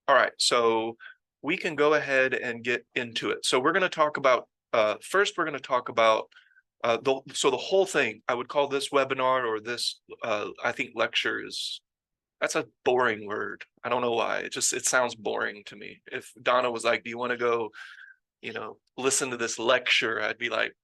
All right, so we can go ahead and get into it. So we're going to talk about first. We're going to talk about the whole thing. I would call this webinar or this I think lecture is that's a boring word. I don't know why. It sounds boring to me. If Donna was like, "Do you want to go, listen to this lecture?" I'd be like,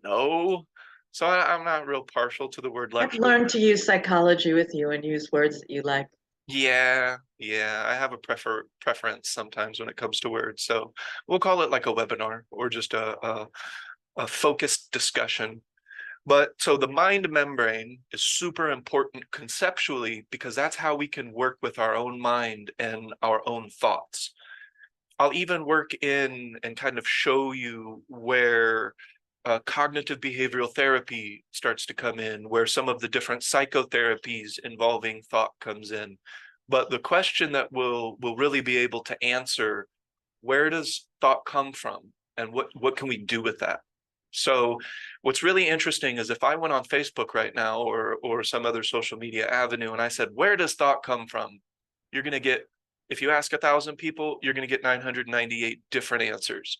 no. So I'm not real partial to the word I've lecture. learned to use psychology with you and use words that you like. Yeah, I have a preference sometimes when it comes to words. So we'll call it like a webinar or just a focused discussion. But so the mind membrane is super important conceptually because that's how we can work with our own mind and our own thoughts. I'll even work in and kind of show you where cognitive behavioral therapy starts to come in, where some of the different psychotherapies involving thought comes in. But the question that we'll really be able to answer, where does thought come from and what can we do with that? So what's really interesting is if I went on Facebook right now or some other social media avenue and I said, where does thought come from? You're going to get, if you ask 1,000 people, you're going to get 998 different answers.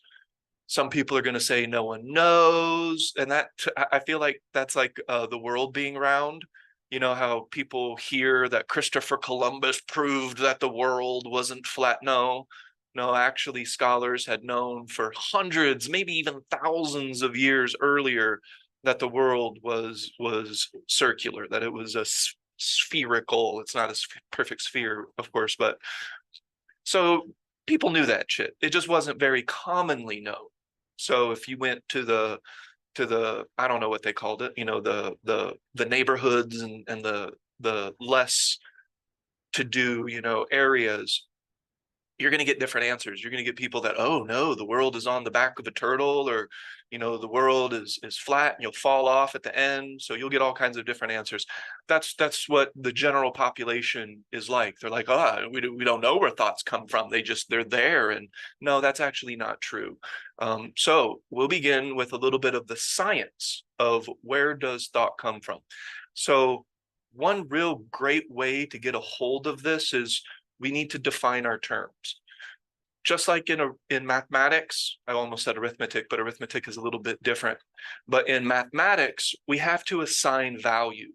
Some people are going to say no one knows, and that I feel like that's like the world being round. You know how people hear that Christopher Columbus proved that the world wasn't flat. No, actually scholars had known for hundreds, maybe even thousands of years earlier that the world was circular, that it was a spherical. It's not a perfect sphere, of course, but so people knew that shit. It just wasn't very commonly known. So if you went to the I don't know what they called it, the neighborhoods and the less to do, areas, you're going to get different answers. You're going to get people that, oh no, the world is on the back of a turtle, or the world is flat and you'll fall off at the end. So you'll get all kinds of different answers. That's what the general population is like. They're like, oh, we don't know where thoughts come from. They're there. And no, that's actually not true. So we'll begin with a little bit of the science of where does thought come from. So one real great way to get a hold of this is we need to define our terms. Just like in mathematics, I almost said arithmetic, but arithmetic is a little bit different. But in mathematics, we have to assign value.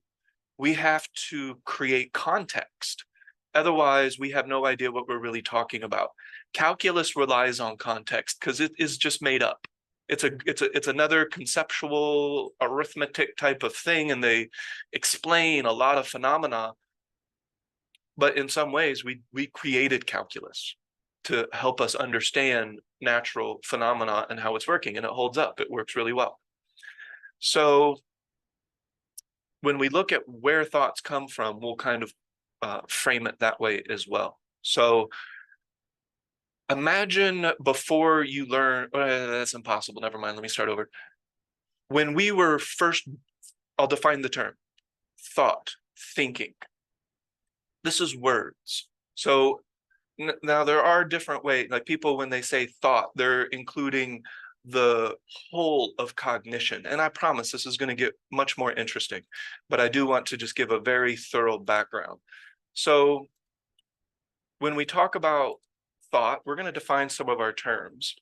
We have to create context. Otherwise, we have no idea what we're really talking about. Calculus relies on context because it is just made up. It's another conceptual arithmetic type of thing, and they explain a lot of phenomena. But in some ways, we created calculus to help us understand natural phenomena and how it's working, and it holds up. It works really well. So when we look at where thoughts come from, we'll kind of frame it that way as well. So imagine before you learn, that's impossible. Never mind. Let me start over. When we were first, I'll define the term thought, thinking. This is words. So now there are different ways, like people, when they say thought, they're including the whole of cognition. And I promise this is going to get much more interesting, but I do want to just give a very thorough background. So when we talk about thought, we're going to define some of our terms.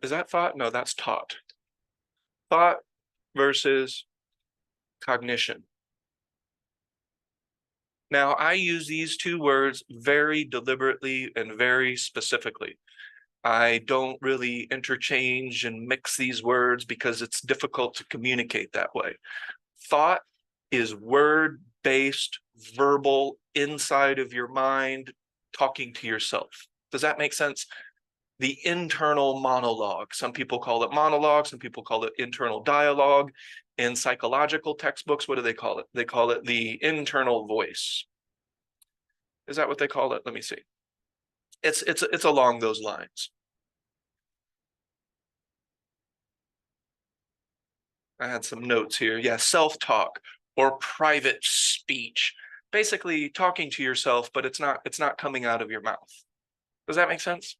Is that thought? No, that's taught. Thought versus cognition. Now, I use these two words very deliberately and very specifically. I don't really interchange and mix these words because it's difficult to communicate that way. Thought is word-based, verbal, inside of your mind, talking to yourself. Does that make sense? The internal monologue. Some people call it monologue, some people call it internal dialogue. In psychological textbooks, what do they call it? They call it the internal voice. Is that what they call it? Let me see. It's along those lines. I had some notes here. Yeah, self-talk or private speech. Basically talking to yourself, but it's not coming out of your mouth. Does that make sense?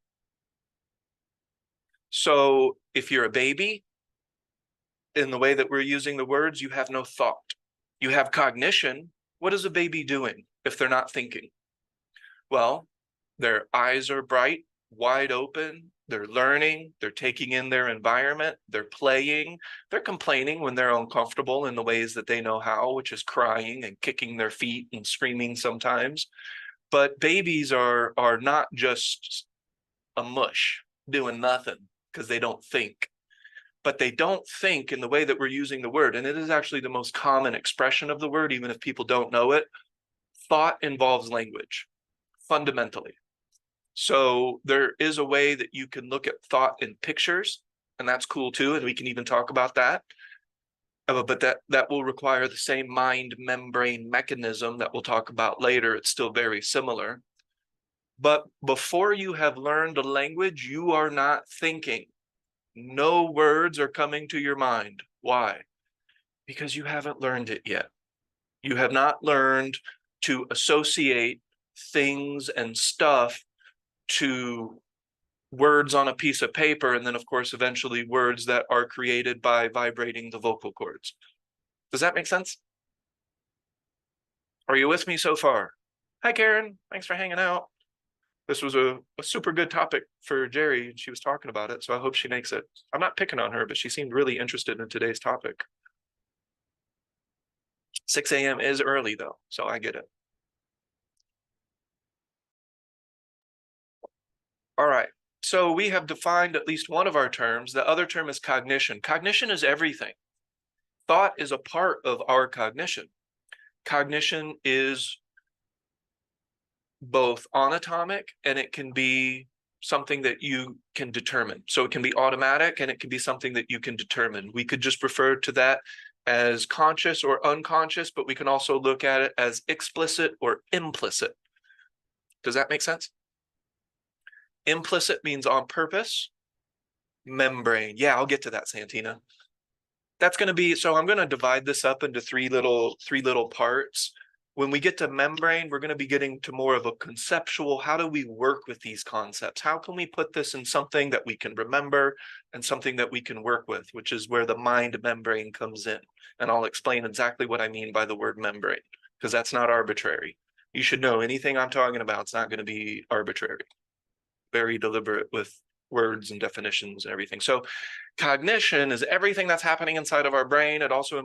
So if you're a baby, in the way that we're using the words, you have no thought. You have cognition, What is a baby doing if they're not thinking? Well, their eyes are bright, wide open, they're learning, they're taking in their environment, they're playing, they're complaining when they're uncomfortable in the ways that they know how, which is crying and kicking their feet and screaming sometimes. But babies are not just a mush doing nothing because they don't think. But they don't think in the way that we're using the word. And it is actually the most common expression of the word, even if people don't know it. Thought involves language, fundamentally. So there is a way that you can look at thought in pictures, and that's cool too, and we can even talk about that. But that will require the same mind membrane mechanism that we'll talk about later. It's still very similar. But before you have learned a language, you are not thinking. No words are coming to your mind. Why? Because you haven't learned it yet. You have not learned to associate things and stuff to words on a piece of paper, and then of course eventually words that are created by vibrating the vocal cords. Does that make sense? Are you with me so far? Hi Karen, thanks for hanging out. This was a super good topic for Jerry, and she was talking about it, so I hope she makes it. I'm not picking on her, but she seemed really interested in today's topic. 6 a.m. is early though, so I get it. All right, so we have defined at least one of our terms. The other term is cognition. Cognition is everything. Thought is a part of our cognition. Cognition is both anatomic and it can be something that you can determine. So it can be automatic and it can be something that you can determine. We could just refer to that as conscious or unconscious, but we can also look at it as explicit or implicit. Does that make sense? Implicit means on purpose. Membrane. Yeah, I'll get to that, Santina. That's going to be, so I'm going to divide this up into three little parts. When we get to membrane, we're going to be getting to more of a conceptual, how do we work with these concepts? How can we put this in something that we can remember and something that we can work with, which is where the mind membrane comes in. And I'll explain exactly what I mean by the word membrane, because that's not arbitrary. You should know anything I'm talking about, it's not going to be arbitrary. Very deliberate with words and definitions and everything. So cognition is everything that's happening inside of our brain. It also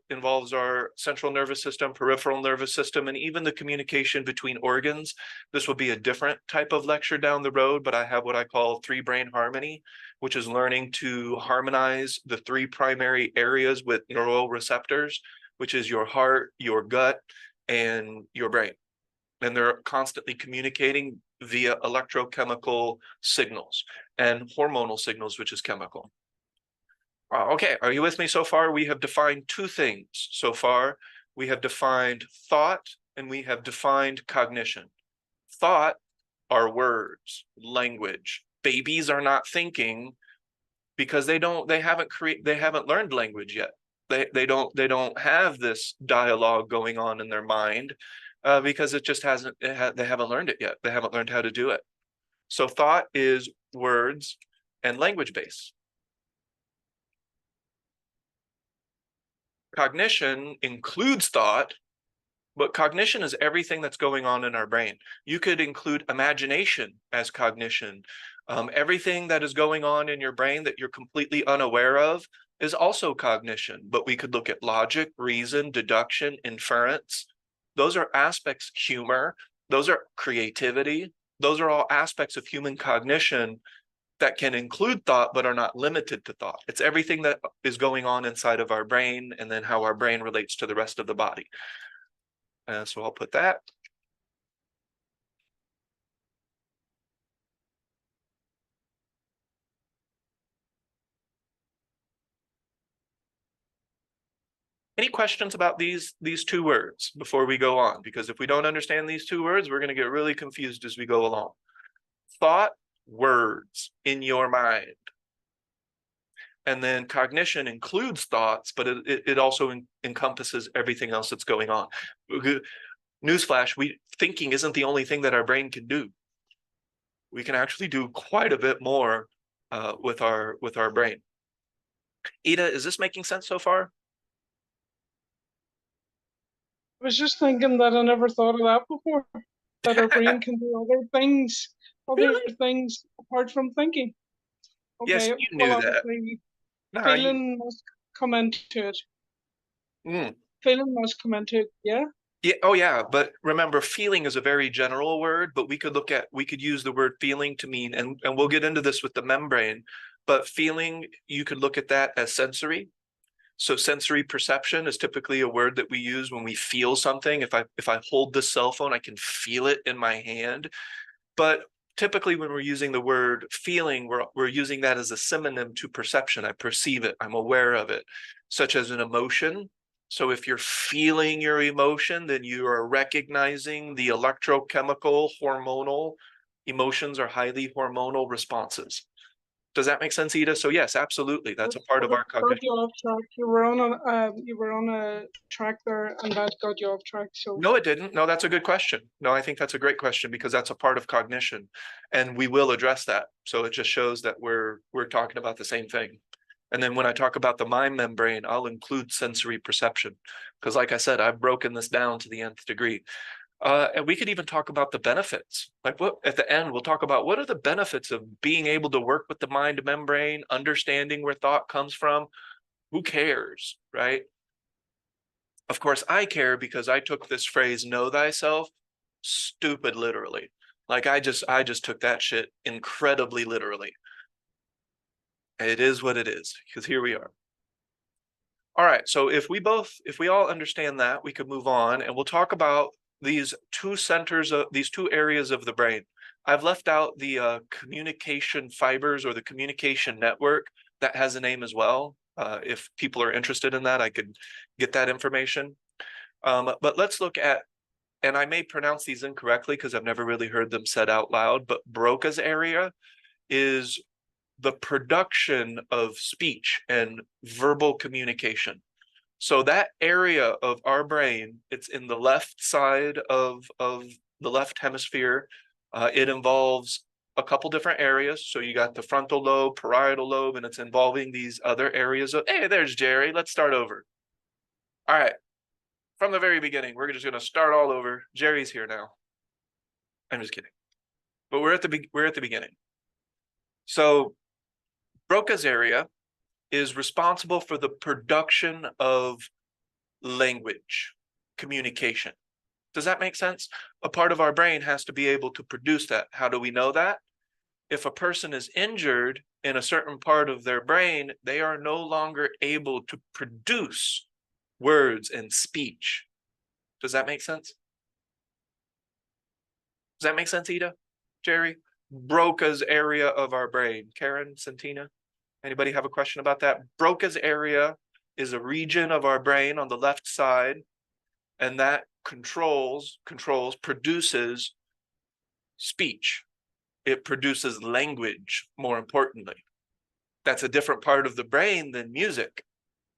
involves our central nervous system, peripheral nervous system, and even the communication between organs. This will be a different type of lecture down the road, but I have what I call three brain harmony, which is learning to harmonize the three primary areas with neural receptors, which is your heart, your gut, and your brain. And they're constantly communicating via electrochemical signals and hormonal signals, which is chemical. Okay, are you with me so far? We have defined two things so far. We have defined thought and we have defined cognition. Thought are words, language. Babies are not thinking because they haven't learned language yet. They don't have this dialogue going on in their mind. Because it just they haven't learned it yet. They haven't learned how to do it. So thought is words and language based. Cognition includes thought, but cognition is everything that's going on in our brain. You could include imagination as cognition. Everything that is going on in your brain that you're completely unaware of is also cognition, but we could look at logic, reason, deduction, inference. Those are aspects, humor, those are creativity. Those are all aspects of human cognition that can include thought, but are not limited to thought. It's everything that is going on inside of our brain and then how our brain relates to the rest of the body. So I'll put that. Any questions about these two words before we go on? Because if we don't understand these two words, we're going to get really confused as we go along. Thought, words in your mind. And then cognition includes thoughts, but it also encompasses everything else that's going on. Newsflash, thinking isn't the only thing that our brain can do. We can actually do quite a bit more with our brain. Ida, is this making sense so far? was just thinking that I never thought of that before, that our brain can do other Really? things apart from thinking. Yes, Okay, you well, knew that. obviously, No, you. feeling must come into it. Mm. Feeling must come into it, yeah? Yeah, oh yeah, but remember, feeling is a very general word, but we could use the word feeling to mean, and we'll get into this with the membrane, but feeling, you could look at that as sensory. So sensory perception is typically a word that we use when we feel something. If I hold this cell phone, I can feel it in my hand. But typically when we're using the word feeling, we're using that as a synonym to perception. I perceive it, I'm aware of it, such as an emotion. So if you're feeling your emotion, then you are recognizing the electrochemical, hormonal emotions are highly hormonal responses. Does that make sense, Ida? So yes, absolutely. That's a part of our Got cognition. you off track. You were on a track there, and that got you off track. So No, it didn't. No, that's a good question. No, I think that's a great question because that's a part of cognition, and we will address that. So it just shows that we're talking about the same thing. And then when I talk about the mind membrane, I'll include sensory perception because, like I said, I've broken this down to the nth degree. And we could even talk about the benefits. Like what at the end, we'll talk about what are the benefits of being able to work with the mind membrane, understanding where thought comes from. Who cares, right? Of course, I care because I took this phrase "know thyself" stupid literally. Like I just took that shit incredibly literally. It is what it is, because here we are. All right, so if we all understand that, we could move on and we'll talk about these two areas of the brain. I've left out the communication fibers or the communication network that has a name as well. If people are interested in that, I could get that information. But let's look at, and I may pronounce these incorrectly because I've never really heard them said out loud, but Broca's area is the production of speech and verbal communication. So that area of our brain, it's in the left side of the left hemisphere. It involves a couple different areas. So you got the frontal lobe, parietal lobe, and it's involving these other areas of, hey, there's Jerry. Let's start over. All right. From the very beginning, we're just going to start all over. Jerry's here now. I'm just kidding. But we're at the beginning. So Broca's area is responsible for the production of language, communication. Does that make sense? A part of our brain has to be able to produce that. How do we know that? If a person is injured in a certain part of their brain, they are no longer able to produce words and speech. Does that make sense? Does that make sense, Ida? Jerry? Broca's area of our brain. Karen, Santina? Anybody have a question about that? Broca's area is a region of our brain on the left side, and that produces speech. It produces language, more importantly. That's a different part of the brain than music.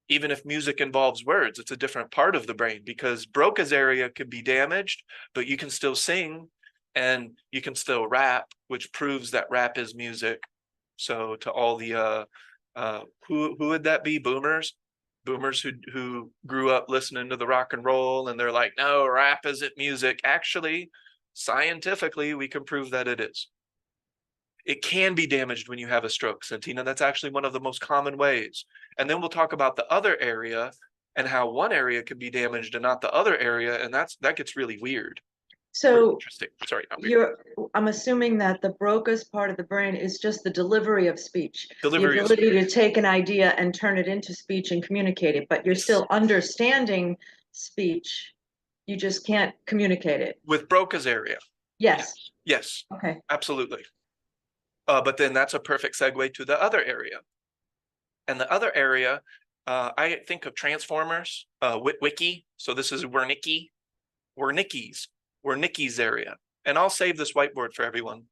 Even if music involves words, it's a different part of the brain because Broca's area could be damaged, but you can still sing and you can still rap, which proves that rap is music. So to all the who would that be? Boomers who grew up listening to the rock and roll and they're like, no, rap isn't music. Actually, scientifically, we can prove that it is. It can be damaged when you have a stroke, Santina. That's actually one of the most common ways. And then we'll talk about the other area and how one area can be damaged and not the other area, and that gets really weird. So Interesting. Sorry, not weird. I'm assuming that the Broca's part of the brain is just the delivery of speech, the Delivery of ability to take an idea and turn it into speech and communicate it, but you're Yes. still understanding speech. You just can't communicate it. With Broca's area. Yes. Yes, Okay. absolutely. But then that's a perfect segue to the other area. And the other area, I think of Transformers, Wiki. So this is Wernicke's area. And I'll save this whiteboard for everyone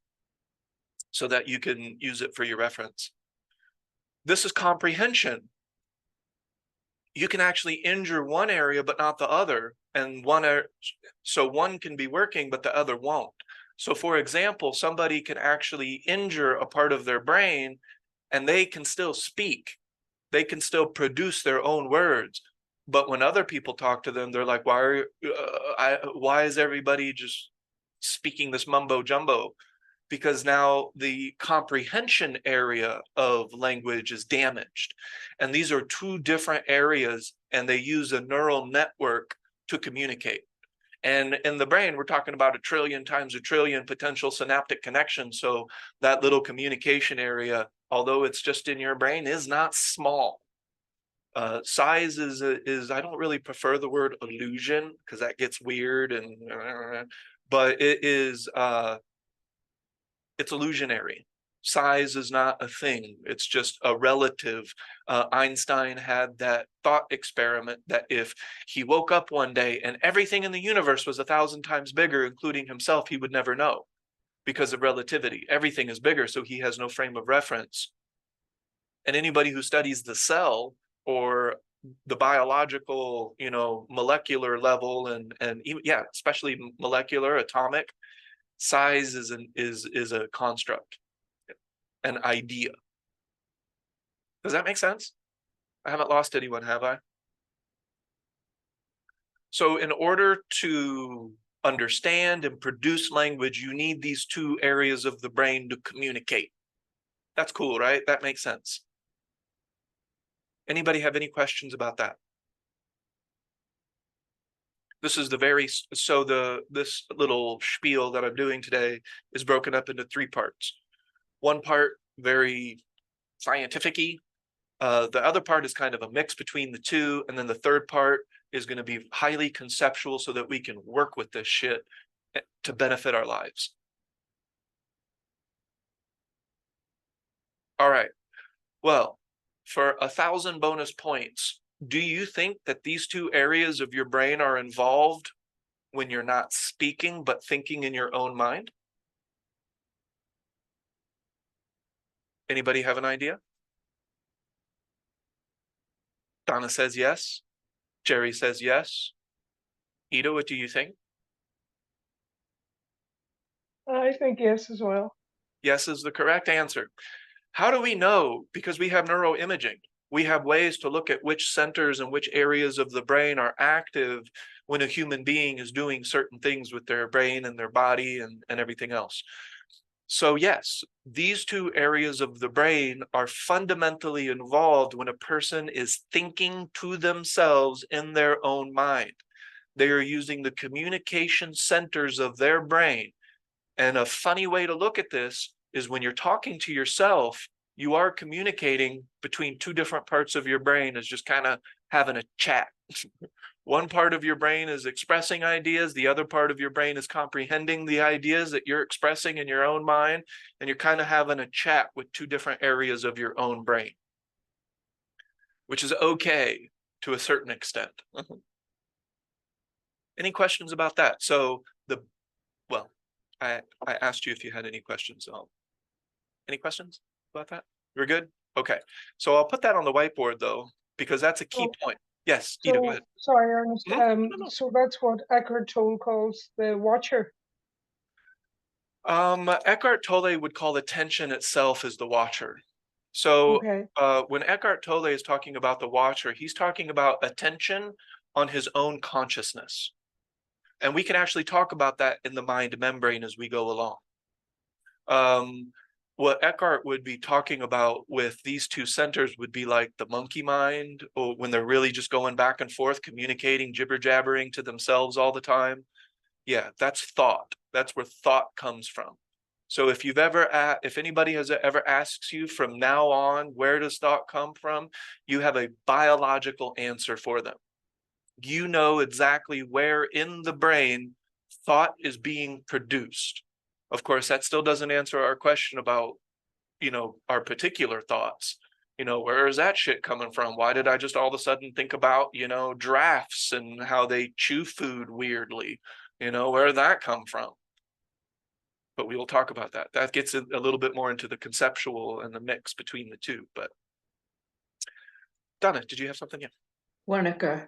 so that you can use it for your reference. This is comprehension. You can actually injure one area but not the other, and so one can be working but the other won't. So for example, somebody can actually injure a part of their brain and they can still speak. They can still produce their own words, But when other people talk to them, they're like, why is everybody just speaking this mumbo jumbo? Because now the comprehension area of language is damaged. And these are two different areas, and they use a neural network to communicate. And in the brain, we're talking about 1 trillion times 1 trillion potential synaptic connections. So that little communication area, although it's just in your brain, is not small. Size is I don't really prefer the word illusion because that gets weird, but it is it's illusionary. Size is not a thing. It's just a relative. Einstein had that thought experiment that if he woke up one day and everything in the universe was 1,000 times bigger, including himself, he would never know because of relativity. Everything is bigger, so he has no frame of reference. And anybody who studies the cell or the biological, molecular level and even, yeah, especially molecular, atomic, size is a construct, an idea. Does that make sense? I haven't lost anyone, have I? So in order to understand and produce language, you need these two areas of the brain to communicate. That's cool, right? That makes sense. Anybody have any questions about that? This is this little spiel that I'm doing today is broken up into 3 parts. One part very scientific-y. The other part is kind of a mix between the two, and then the third part is going to be highly conceptual so that we can work with this shit to benefit our lives. All right. Well, for 1,000 bonus points, do you think that these two areas of your brain are involved when you're not speaking but thinking in your own mind? Anybody have an idea? Donna says yes. Jerry says yes. Ida, what do you think? I think yes as well. Yes is the correct answer. How do we know? Because we have neuroimaging. We have ways to look at which centers and which areas of the brain are active when a human being is doing certain things with their brain and their body and everything else. So yes, these two areas of the brain are fundamentally involved when a person is thinking to themselves in their own mind. They are using the communication centers of their brain. And a funny way to look at this is when you're talking to yourself, you are communicating between two different parts of your brain, as just kind of having a chat. One part of your brain is expressing ideas. The other part of your brain is comprehending the ideas that you're expressing in your own mind. And you're kind of having a chat with two different areas of your own brain, which is okay to a certain extent. Any questions about that? So I asked you if you had any questions. Any questions about that? We're good? Okay. So I'll put that on the whiteboard though, because that's a key point. Yes, Ida, go ahead. Sorry, Ernest. No. So that's what Eckhart Tolle calls the watcher. Eckhart Tolle would call attention itself as the watcher. So Okay. when Eckhart Tolle is talking about the watcher, he's talking about attention on his own consciousness. And we can actually talk about that in the mind membrane as we go along. What Eckhart would be talking about with these two centers would be like the monkey mind, or when they're really just going back and forth, communicating, jibber jabbering to themselves all the time. Yeah, that's thought. That's where thought comes from. So if anybody has ever asks you from now on, where does thought come from? You have a biological answer for them. You know exactly where in the brain thought is being produced. Of course, that still doesn't answer our question about, our particular thoughts. Where is that shit coming from? Why did I just all of a sudden think about, giraffes and how they chew food weirdly? Where did that come from? But we will talk about that. That gets a little bit more into the conceptual and the mix between the two. But Donna, did you have something? Yeah. Wernicke.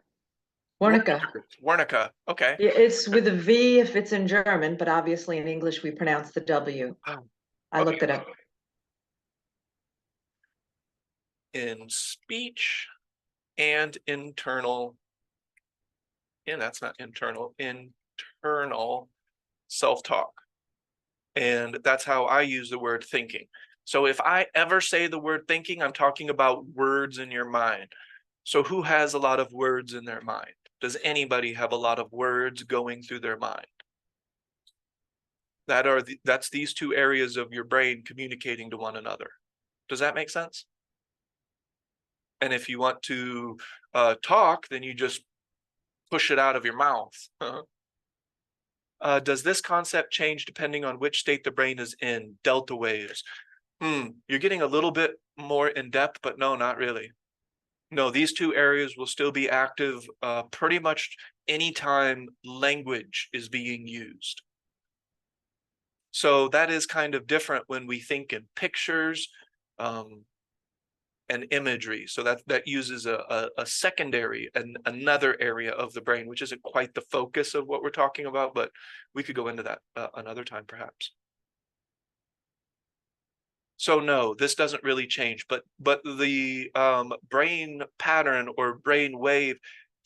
Wernicke. Okay. Yeah, it's with a V if it's in German, but obviously in English we pronounce the W. I looked it up. In speech and internal and that's not internal, internal self-talk. And that's how I use the word thinking. So if I ever say the word thinking, I'm talking about words in your mind. So who has a lot of words in their mind? Does anybody have a lot of words going through their mind? That's these two areas of your brain communicating to one another. Does that make sense? And if you want to talk, then you just push it out of your mouth. Does this concept change depending on which state the brain is in? Delta waves. You're getting a little bit more in depth, but no, not really. No, these two areas will still be active pretty much anytime language is being used. So that is kind of different when we think in pictures and imagery. So that uses a secondary and another area of the brain, which isn't quite the focus of what we're talking about, but we could go into that another time perhaps. So no, this doesn't really change, but the brain pattern or brain wave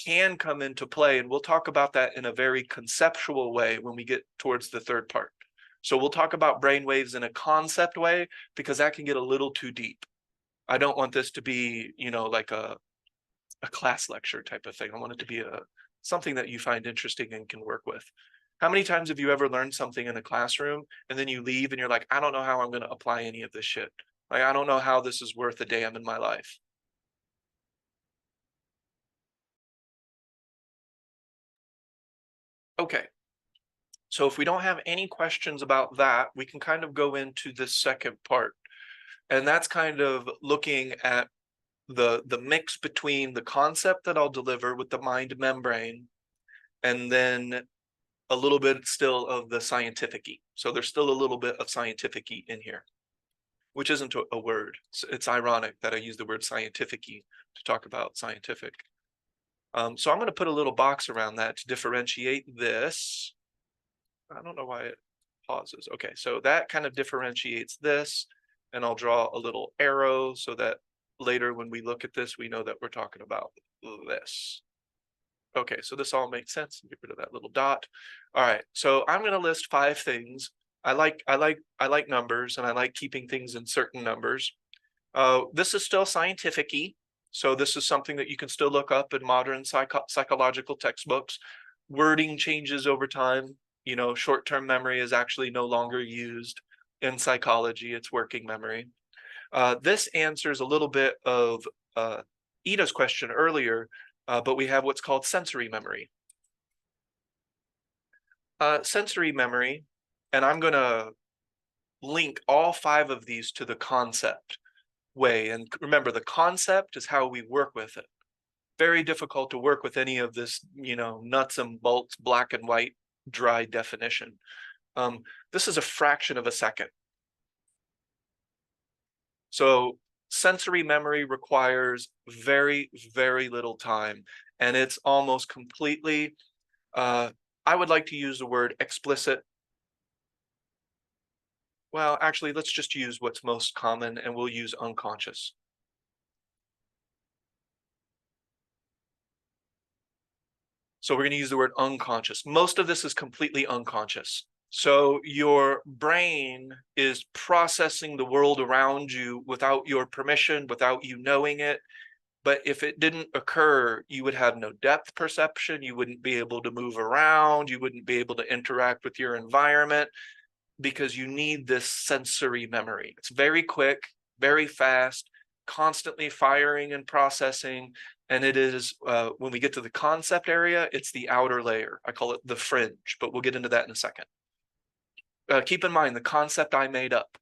can come into play, and we'll talk about that in a very conceptual way when we get towards the third part. So we'll talk about brain waves in a concept way because that can get a little too deep. I don't want this to be, you know, like a class lecture type of thing. I want it to be something that you find interesting and can work with. How many times have you ever learned something in a classroom and then you leave and you're like, I don't know how I'm going to apply any of this shit. Like, I don't know how this is worth a damn in my life. Okay. So if we don't have any questions about that, we can kind of go into this second part. And that's kind of looking at the mix between the concept that I'll deliver with the mind membrane and then a little bit still of the scientific-y. So there's still a little bit of scientific-y in here, which isn't a word. It's ironic that I use the word scientific-y to talk about scientific. So I'm going to put a little box around that to differentiate this. I don't know why it pauses. Okay, so that kind of differentiates this, and I'll draw a little arrow so that later when we look at this, we know that we're talking about this. Okay, so this all makes sense. Get rid of that little dot. All right, so I'm going to list 5 things. I like numbers, and I like keeping things in certain numbers. This is still scientific-y, so this is something that you can still look up in modern psychological textbooks. Wording changes over time. You know, short-term memory is actually no longer used in psychology. It's working memory. This answers a little bit of Ida's question earlier, but we have what's called sensory memory. Sensory memory, and I'm going to link all 5 of these to the concept way. And remember, the concept is how we work with it. Very difficult to work with any of this, you know, nuts and bolts, black and white, dry definition. This is a fraction of a second. So sensory memory requires very, very little time, and it's almost completely, I would like to use the word explicit. Well, actually, let's just use what's most common, and we'll use unconscious. So we're going to use the word unconscious. Most of this is completely unconscious. So your brain is processing the world around you without your permission, without you knowing it. But if it didn't occur, you would have no depth perception. You wouldn't be able to move around. You wouldn't be able to interact with your environment because you need this sensory memory. It's very quick, very fast, constantly firing and processing. And it is, when we get to the concept area, it's the outer layer. I call it the fringe, but we'll get into that in a second. Keep in mind the concept I made up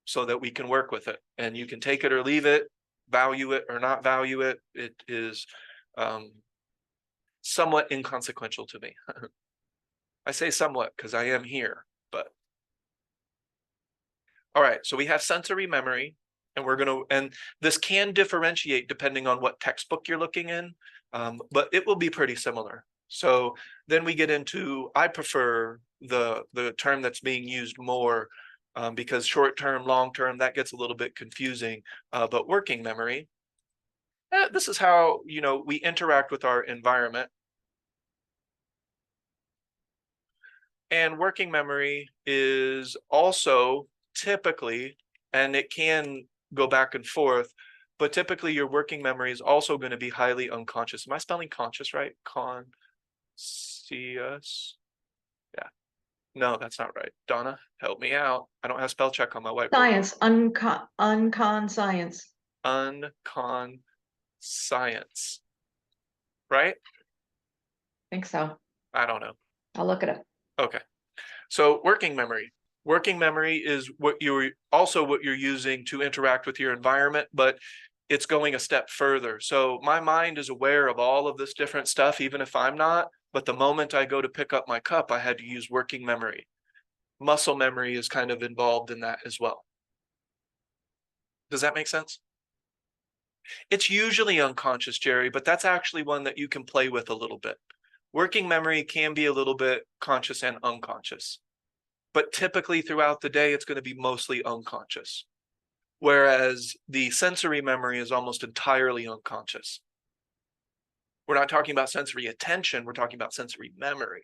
so that we can work with it, and you can take it or leave it, value it or not value it. It is somewhat inconsequential to me. I say somewhat because I am here, but all right, so we have sensory memory, and and this can differentiate depending on what textbook you're looking in, but it will be pretty similar. So then we get into, I prefer the term that's being used more because short-term, long-term, that gets a little bit confusing, but working memory, this is how, you know, we interact with our environment. And working memory is also typically, and it can go back and forth, but typically your working memory is also going to be highly unconscious. Am I spelling conscious right? Conscious. Yeah. No, that's not right. Donna, help me out. I don't have spell check on my whiteboard. Science, uncon science. Uncon science. Right? Think so. I don't know. I'll look it up. Okay. So working memory. Working memory is what you're using to interact with your environment, but it's going a step further. So my mind is aware of all of this different stuff, even if I'm not, but the moment I go to pick up my cup, I had to use working memory. Muscle memory is kind of involved in that as well. Does that make sense? It's usually unconscious, Jerry, but that's actually one that you can play with a little bit. Working memory can be a little bit conscious and unconscious, but typically throughout the day, it's going to be mostly unconscious. Whereas the sensory memory is almost entirely unconscious. We're not talking about sensory attention, we're talking about sensory memory.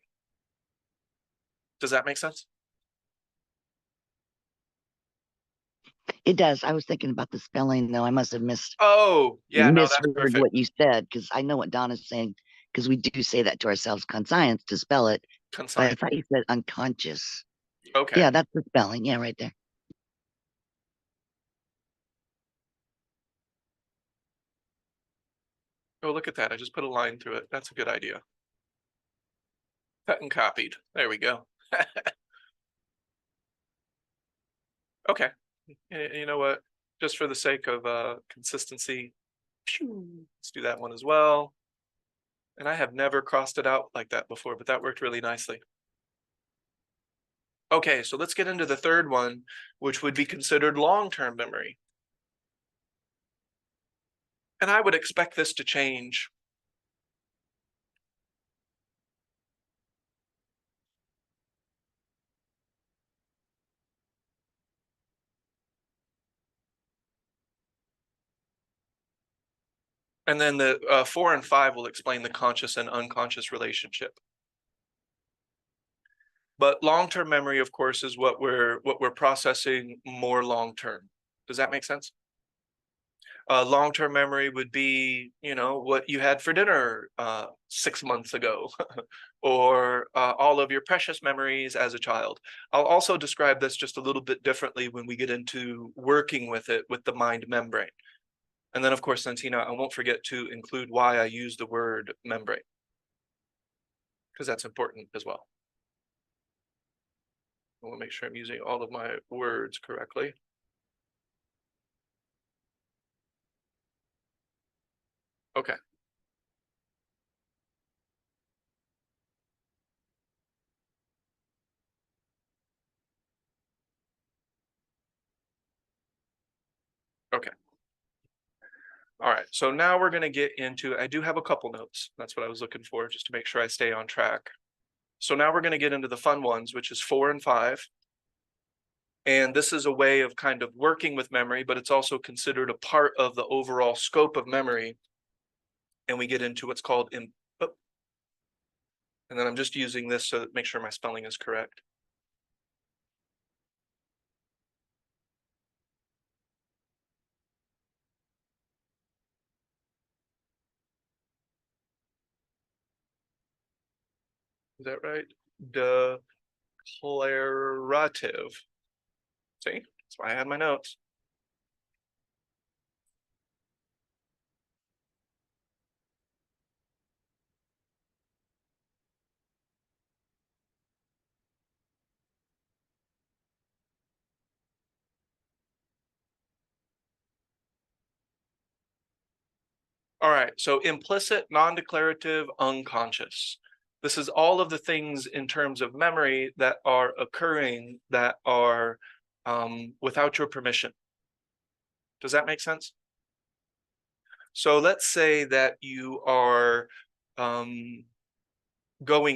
Does that make sense? It does. I was thinking about the spelling, though. I must have Oh, yeah, no, that's misheard perfect. what you said, because I know what Donna's saying, because we do say that to ourselves, conscience, to spell it. But I thought you said unconscious. Okay. Yeah, that's the spelling. Yeah, right there. Oh, look at that. I just put a line through it. That's a good idea. Cut and copied. There we go. Okay. You know what? Just for the sake of consistency, let's do that one as well. And I have never crossed it out like that before, but that worked really nicely. Okay, so let's get into the third one, which would be considered long-term memory. And I would expect this to change. And then the 4 and 5 will explain the conscious and unconscious relationship. But long-term memory, of course, is what we're processing more long-term. Does that make sense? Long-term memory would be, you know, what you had for dinner 6 months ago, or all of your precious memories as a child. I'll also describe this just a little bit differently when we get into working with it with the mind membrane. And then, of course, Santina, I won't forget to include why I use the word membrane, because that's important as well. I want to make sure I'm using all of my words correctly. Okay. Okay. All right, so now we're going to get into, I do have a couple notes. That's what I was looking for, just to make sure I stay on track. So now we're going to get into the fun ones, which is 4 and 5. And this is a way of kind of working with memory, but it's also considered a part of the overall scope of memory. And we get into what's called, and then I'm just using this to make sure my spelling is correct. Is that right? Declarative. See, that's why I had my notes. All right, so implicit, non-declarative, unconscious. This is all of the things in terms of memory that are occurring that are without your permission. Does that make sense? So let's say that you are going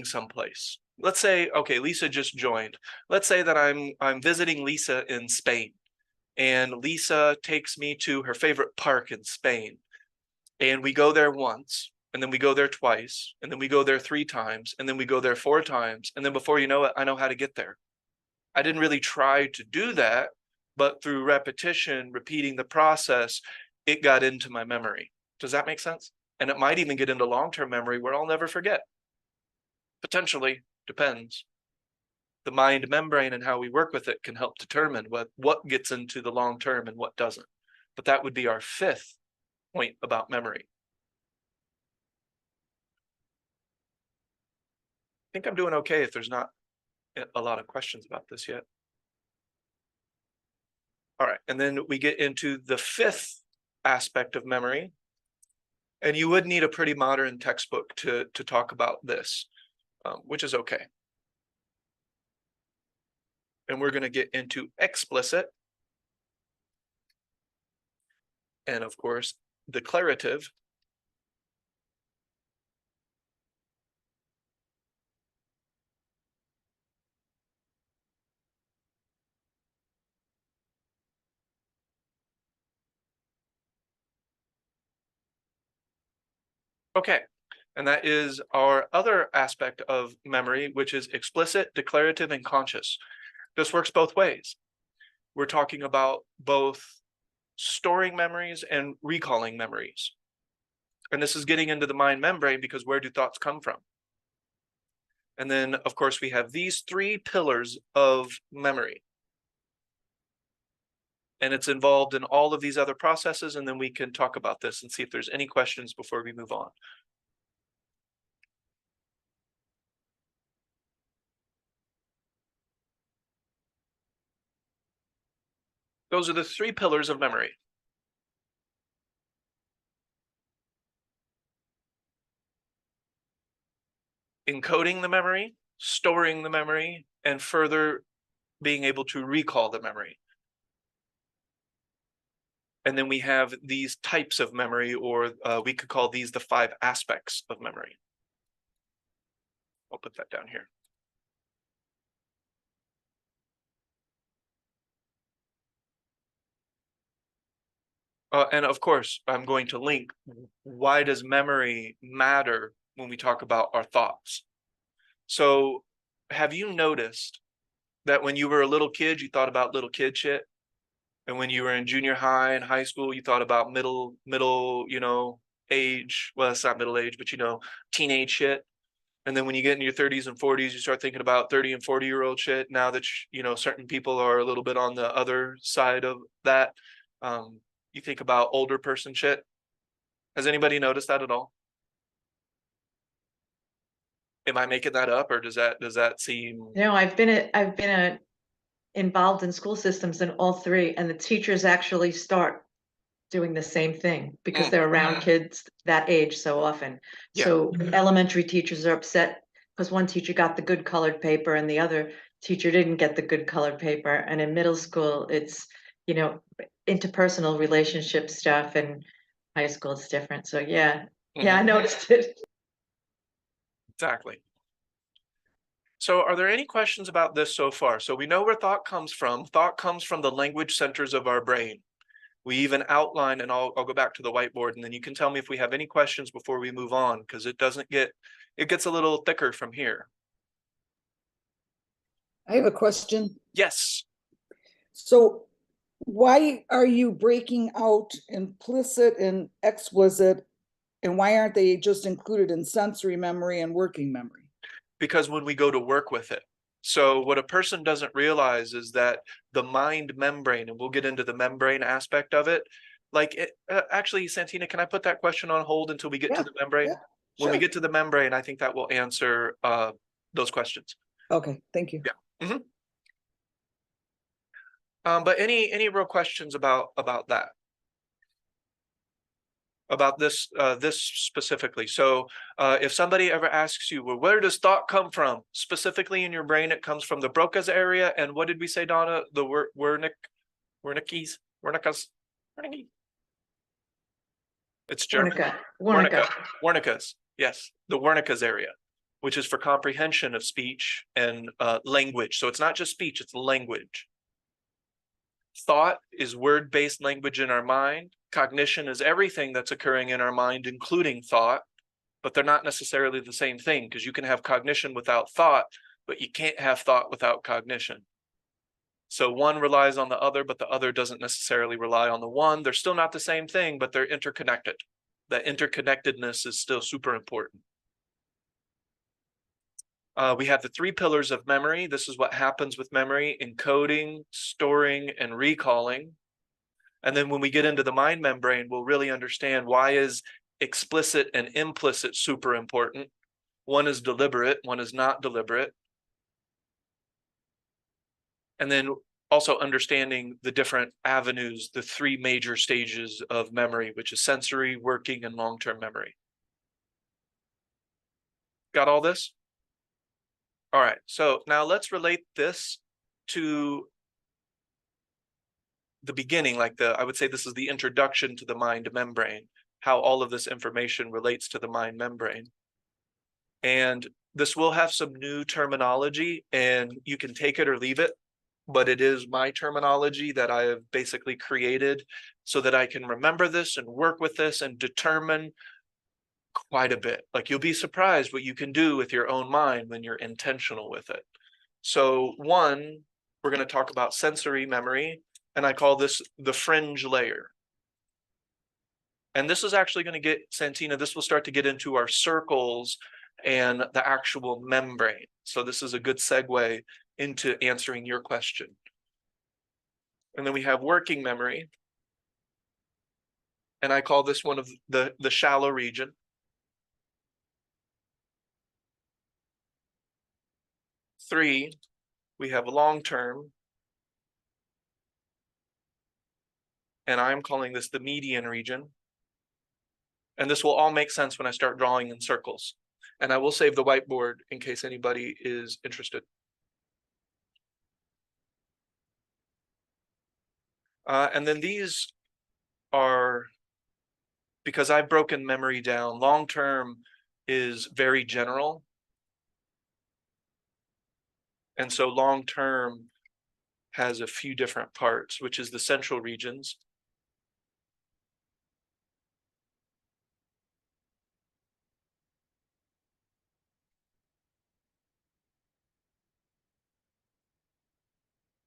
someplace. Let's say, okay, Lisa just joined. Let's say that I'm visiting Lisa in Spain, and Lisa takes me to her favorite park in Spain. And we go there once, and then we go there twice, and then we go there 3 times, and then we go there 4 times, and then before you know it, I know how to get there. I didn't really try to do that, but through repetition, repeating the process, it got into my memory. Does that make sense? And it might even get into long-term memory where I'll never forget. Potentially, depends. The mind membrane and how we work with it can help determine what gets into the long term and what doesn't. But that would be our 5th point about memory. I think I'm doing okay if there's not a lot of questions about this yet. All right, and then we get into the 5th aspect of memory. And you would need a pretty modern textbook to talk about this, which is okay. And we're going to get into explicit. And of course, declarative. Okay, and that is our other aspect of memory, which is explicit, declarative, and conscious. This works both ways. We're talking about both storing memories and recalling memories. And this is getting into the mind membrane because where do thoughts come from? And then, of course, we have these 3 pillars of memory. And it's involved in all of these other processes, and then we can talk about this and see if there's any questions before we move on. Those are the 3 pillars of memory. Encoding the memory, storing the memory, and further being able to recall the memory. And then we have these types of memory, or we could call these the 5 aspects of memory. I'll put that down here. And of course, I'm going to link, why does memory matter when we talk about our thoughts? So have you noticed that when you were a little kid, you thought about little kid shit? And when you were in junior high and high school, you thought about middle, age, well, it's not middle age, but teenage shit. And then when you get in your 30s and 40s, you start thinking about 30 and 40-year-old shit. Now that, certain people are a little bit on the other side of that. You think about older person shit. Has anybody noticed that at all? Am I making that up, or does that seem? No, I've been involved in school systems in all 3, and the teachers actually start doing the same thing because they're around kids that age so often. Yeah. So elementary teachers are upset because one teacher got the good colored paper and the other teacher didn't get the good colored paper. And in middle school, it's, interpersonal relationship stuff, and high school it's different. So yeah, I noticed it. Exactly. So are there any questions about this so far? So we know where thought comes from. Thought comes from the language centers of our brain. We even outline, and I'll go back to the whiteboard, and then you can tell me if we have any questions before we move on, because it gets a little thicker from here. I have a question. Yes. So why are you breaking out implicit and explicit, and why aren't they just included in sensory memory and working memory? Because when we go to work with it. So what a person doesn't realize is that the mind membrane, and we'll get into the membrane aspect of it. Actually, Santina, can I put that question on hold until we get to the membrane? Yeah, When we sure. get to the membrane, I think that will answer those questions. Okay, thank you. Yeah. But any real questions about that? About this specifically. So if somebody ever asks you, well, where does thought come from? Specifically in your brain, it comes from the Broca's area. And what did we say, Donna? The Wernicke's? It's German. Wernicke's. Yes, the Wernicke's area, which is for comprehension of speech and language. So it's not just speech, it's language. Thought is word-based language in our mind. Cognition is everything that's occurring in our mind, including thought. but they're not necessarily the same thing, because you can have cognition without thought, but you can't have thought without cognition. So one relies on the other, but the other doesn't necessarily rely on the one. They're still not the same thing, but they're interconnected. That interconnectedness is still super important. We have the 3 pillars of memory. This is what happens with memory: encoding, storing, and recalling. And then when we get into the mind membrane, we'll really understand why is explicit and implicit super important. One is deliberate, one is not deliberate. And then also understanding the different avenues, the 3 major stages of memory, which is sensory, working, and long-term memory. Got all this? All right, so now let's relate this to the beginning, like I would say this is the introduction to the mind membrane, how all of this information relates to the mind membrane. And this will have some new terminology, and you can take it or leave it, but it is my terminology that I have basically created so that I can remember this and work with this and determine quite a bit. Like, you'll be surprised what you can do with your own mind when you're intentional with it. So one, we're going to talk about sensory memory, and I call this the fringe layer. And this is actually going to get, Santina, this will start to get into our circles and the actual membrane. So this is a good segue into answering your question. And then we have working memory. And I call this one of the shallow region. 3, we have long-term. And I'm calling this the median region. And this will all make sense when I start drawing in circles. And I will save the whiteboard in case anybody is interested. And then these are, because I've broken memory down, long-term is very general. And so long-term has a few different parts, which is the central regions.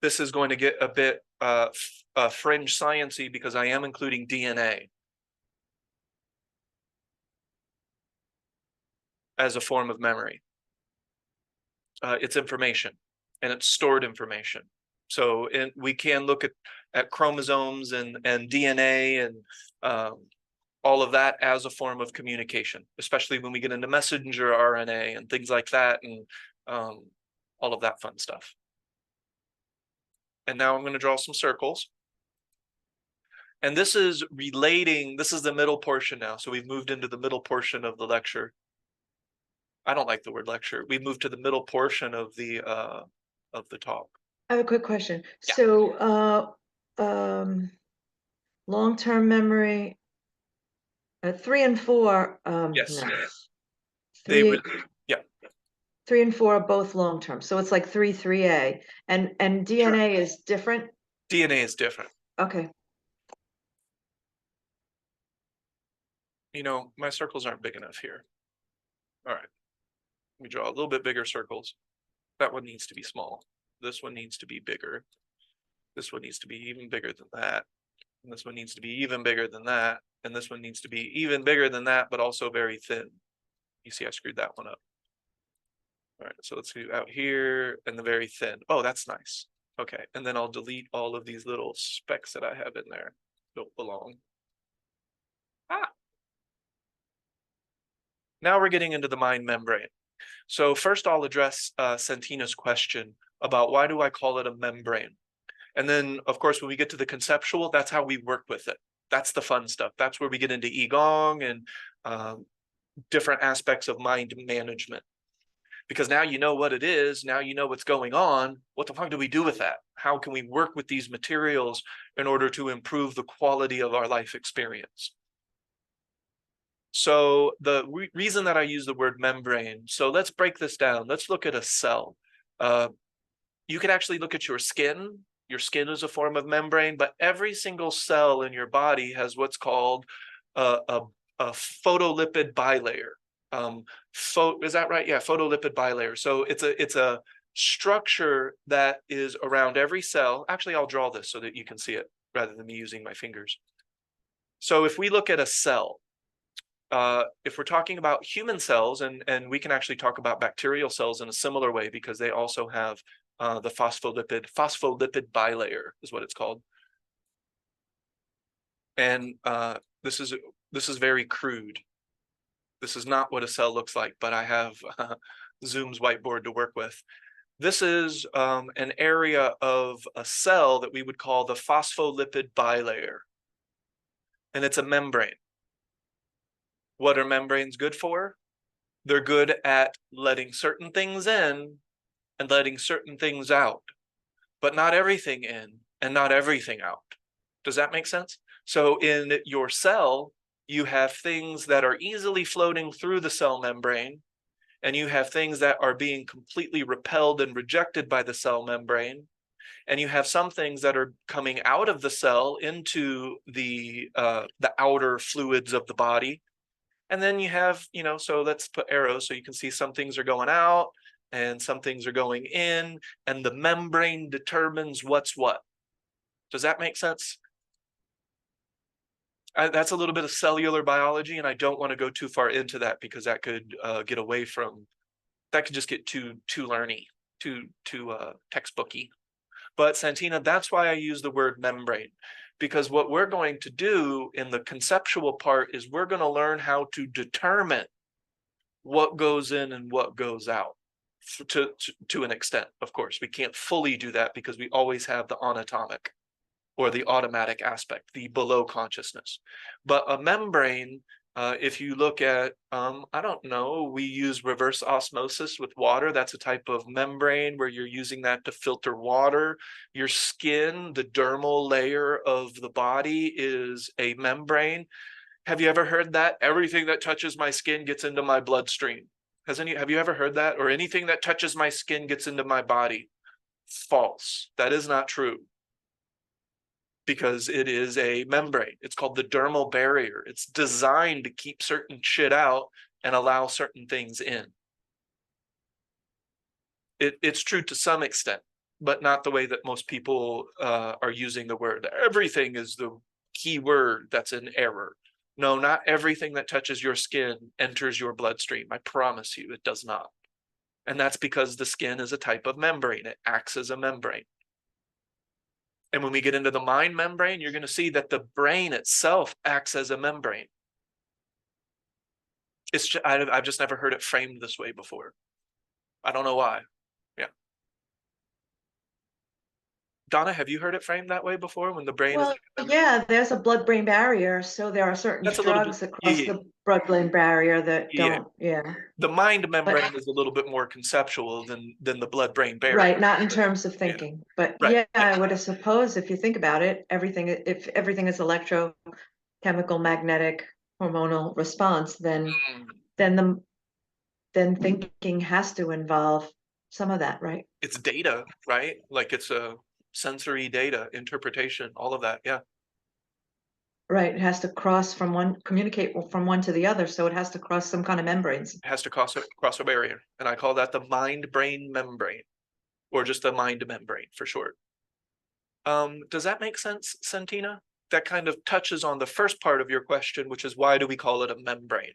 This is going to get a bit fringe sciencey because I am including DNA as a form of memory. It's information, and it's stored information. So we can look at chromosomes and DNA and all of that as a form of communication, especially when we get into messenger RNA and things like that, and all of that fun stuff. And now I'm going to draw some circles. And this is relating, this is the middle portion now. So we've moved into the middle portion of the lecture. I don't like the word lecture. We moved to the middle portion of the talk. I have a quick question. Yeah. So, long-term memory, 3 and 4, Yes. no. They 3, would, yeah. 3 and 4 are both long-term. So it's like 3A, and DNA is different. DNA is different. Okay. You know, my circles aren't big enough here. All right. We draw a little bit bigger circles. That one needs to be small. This one needs to be bigger. This one needs to be even bigger than that. And this one needs to be even bigger than that. And this one needs to be even bigger than that, but also very thin. You see, I screwed that one up. All right, so let's do out here and the very thin. Oh, that's nice. Okay, and then I'll delete all of these little specks that I have in there. Don't belong. Now we're getting into the mind membrane. So first I'll address Santina's question about why do I call it a membrane? And then, of course, when we get to the conceptual, that's how we work with it. That's the fun stuff. That's where we get into Qigong and different aspects of mind management. Because now you know what it is, now you know what's going on. What the fuck do we do with that? How can we work with these materials in order to improve the quality of our life experience? So the reason that I use the word membrane, so let's break this down. Let's look at a cell. You can actually look at your skin. Your skin is a form of membrane, but every single cell in your body has what's called a phospholipid bilayer. Is that right? Yeah, photolipid bilayer. So it's a structure that is around every cell. Actually, I'll draw this so that you can see it rather than me using my fingers. So if we look at a cell, if we're talking about human cells, and we can actually talk about bacterial cells in a similar way because they also have the phospholipid bilayer is what it's called. And this is very crude. This is not what a cell looks like, but I have Zoom's whiteboard to work with. This is an area of a cell that we would call the phospholipid bilayer. And it's a membrane. What are membranes good for? They're good at letting certain things in and letting certain things out, but not everything in and not everything out. Does that make sense? So in your cell, you have things that are easily floating through the cell membrane, and you have things that are being completely repelled and rejected by the cell membrane. And you have some things that are coming out of the cell into the outer fluids of the body. And then you have, so let's put arrows so you can see some things are going out and some things are going in, and the membrane determines what's what. Does that make sense? That's a little bit of cellular biology, and I don't want to go too far into that because that could get away from, that could just get too learny, too textbooky. But Santina, that's why I use the word membrane, because what we're going to do in the conceptual part is we're going to learn how to determine what goes in and what goes out to an extent. Of course, we can't fully do that because we always have the anatomic or the automatic aspect, the below consciousness. But a membrane, if you look at, I don't know, we use reverse osmosis with water. That's a type of membrane where you're using that to filter water. Your skin, the dermal layer of the body, is a membrane. Have you ever heard that? Everything that touches my skin gets into my bloodstream. Have you ever heard that? Or anything that touches my skin gets into my body? False. That is not true. Because it is a membrane. It's called the dermal barrier. It's designed to keep certain shit out and allow certain things in. It's true to some extent, but not the way that most people are using the word. Everything is the key word that's an error. No, not everything that touches your skin enters your bloodstream. I promise you, it does not. And that's because the skin is a type of membrane. It acts as a membrane. And when we get into the mind membrane, you're going to see that the brain itself acts as a membrane. I've just never heard it framed this way before. I don't know why. Yeah. Donna, have you heard it framed that way before when the brain is? Yeah, there's a blood-brain barrier. So there are certain drugs that cross the blood-brain barrier that don't, The mind membrane is a little bit more conceptual than the blood-brain barrier. Right, not in terms of thinking. But right. I would suppose if you think about it, if everything is electrochemical, magnetic, hormonal response, then thinking has to involve some of that, right? It's data, right? Like it's a sensory data, interpretation, all of that. Yeah. Right. It has to communicate from one to the other. So it has to cross some kind of membranes. It has to cross a barrier. And I call that the mind-brain membrane, or just the mind membrane for short. Does that make sense, Santina? That kind of touches on the first part of your question, which is why do we call it a membrane?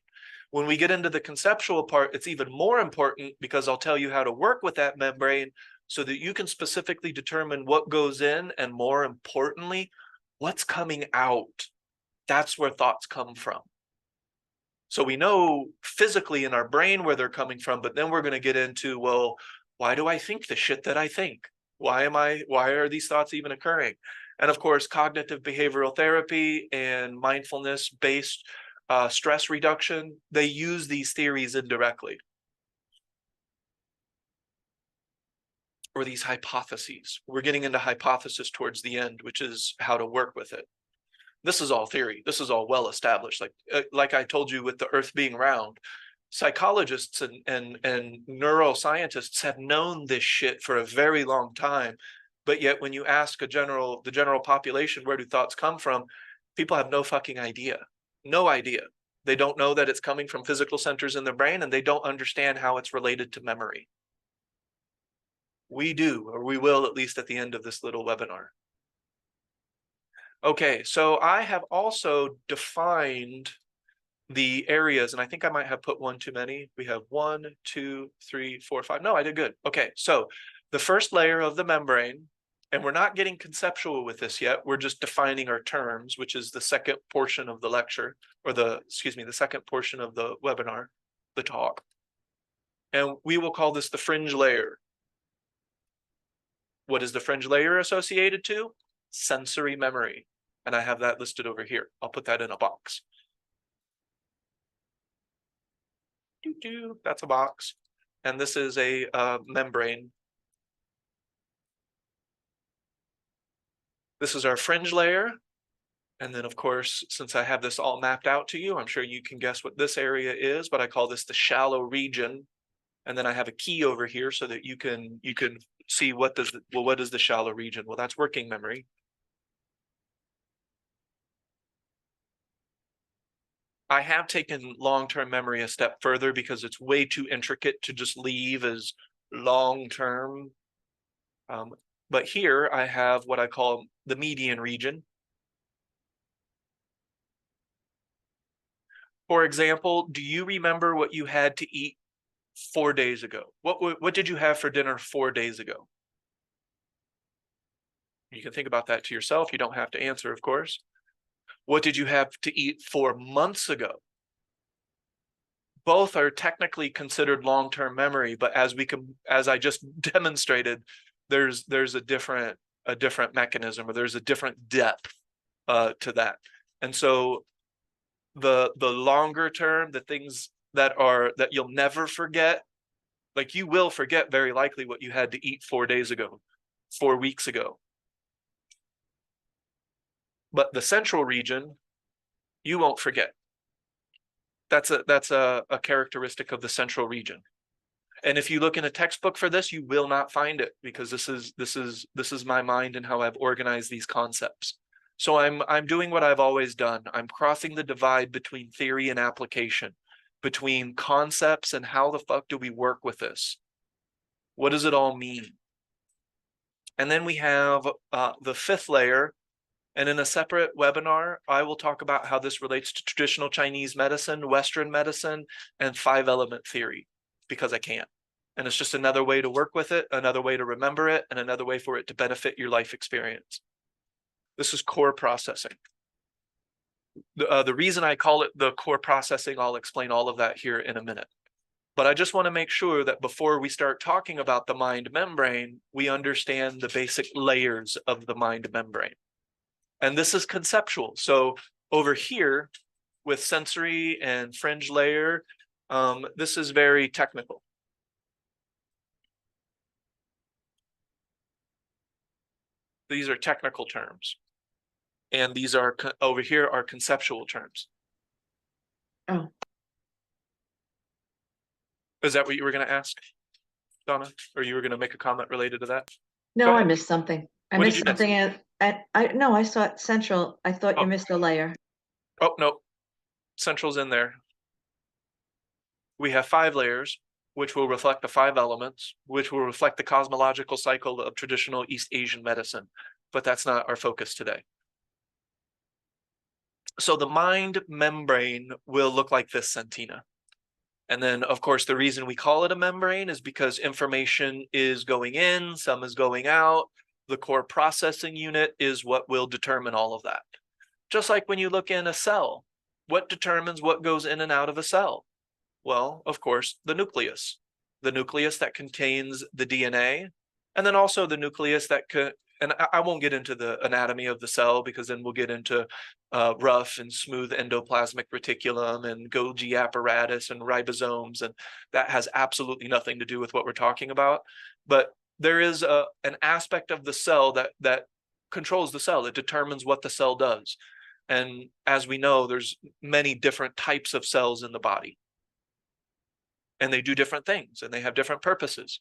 When we get into the conceptual part, it's even more important because I'll tell you how to work with that membrane so that you can specifically determine what goes in and, more importantly, what's coming out. That's where thoughts come from. So we know physically in our brain where they're coming from, but then we're going to get into, well, why do I think the shit that I think? Why are these thoughts even occurring? And of course, cognitive behavioral therapy and mindfulness-based stress reduction, they use these theories indirectly. Or these hypotheses. We're getting into hypothesis towards the end, which is how to work with it. This is all theory. This is all well established. Like I told you with the Earth being round, psychologists and neuroscientists have known this shit for a very long time. But yet when you ask the general population, where do thoughts come from? People have no fucking idea. No idea. They don't know that it's coming from physical centers in the brain, and they don't understand how it's related to memory. We do, or we will, at least at the end of this little webinar. Okay, so I have also defined the areas, and I think I might have put one too many. We have 1, 2, 3, 4, 5. No, I did good. Okay, so the first layer of the membrane, and we're not getting conceptual with this yet. We're just defining our terms, which is the second portion of the lecture, or the second portion of the webinar, the talk. And we will call this the fringe layer. What is the fringe layer associated to? Sensory memory. And I have that listed over here. I'll put that in a box. That's a box. And this is a membrane. This is our fringe layer. And then, of course, since I have this all mapped out to you, I'm sure you can guess what this area is, but I call this the shallow region. And then I have a key over here so that you can see what is the shallow region? Well, that's working memory. I have taken long-term memory a step further because it's way too intricate to just leave as long-term. But here I have what I call the median region. For example, do you remember what you had to eat 4 days ago? What did you have for dinner 4 days ago? You can think about that to yourself. You don't have to answer, of course. What did you have to eat 4 months ago? Both are technically considered long-term memory, but as I just demonstrated, there's a different mechanism, or there's a different depth to that. And so the longer term, the things that you'll never forget, like you will forget very likely what you had to eat 4 days ago, 4 weeks ago. But the central region, you won't forget. That's a characteristic of the central region. And if you look in a textbook for this, you will not find it, because this is my mind and how I've organized these concepts. So I'm doing what I've always done. I'm crossing the divide between theory and application, between concepts and how the fuck do we work with this? What does it all mean? And then we have the fifth layer. And in a separate webinar, I will talk about how this relates to traditional Chinese medicine, Western medicine, and 5-element theory, because I can. And it's just another way to work with it, another way to remember it, and another way for it to benefit your life experience. This is core processing. The reason I call it the core processing, I'll explain all of that here in a minute. But I just want to make sure that before we start talking about the mind membrane, we understand the basic layers of the mind membrane. And this is conceptual. So over here with sensory and fringe layer, this is very technical. These are technical terms. And these are over here are conceptual terms. Oh. Is that what you were going to ask, Donna? Or you were going to make a comment related to that? No, I missed something. I What did missed you miss? something. No, I saw it central. I thought Oh. you missed a layer. Oh, no. Central's in there. We have 5 layers, which will reflect the 5 elements, which will reflect the cosmological cycle of traditional East Asian medicine. But that's not our focus today. So the mind membrane will look like this, Sentina. And then, of course, the reason we call it a membrane is because information is going in, some is going out. The core processing unit is what will determine all of that. Just like when you look in a cell, what determines what goes in and out of a cell? Well, of course, the nucleus that contains the DNA, and then also the nucleus that could, and I won't get into the anatomy of the cell, because then we'll get into rough and smooth endoplasmic reticulum and Golgi apparatus and ribosomes, and that has absolutely nothing to do with what we're talking about. But there is an aspect of the cell that controls the cell. It determines what the cell does. And as we know, there's many different types of cells in the body. And they do different things, and they have different purposes.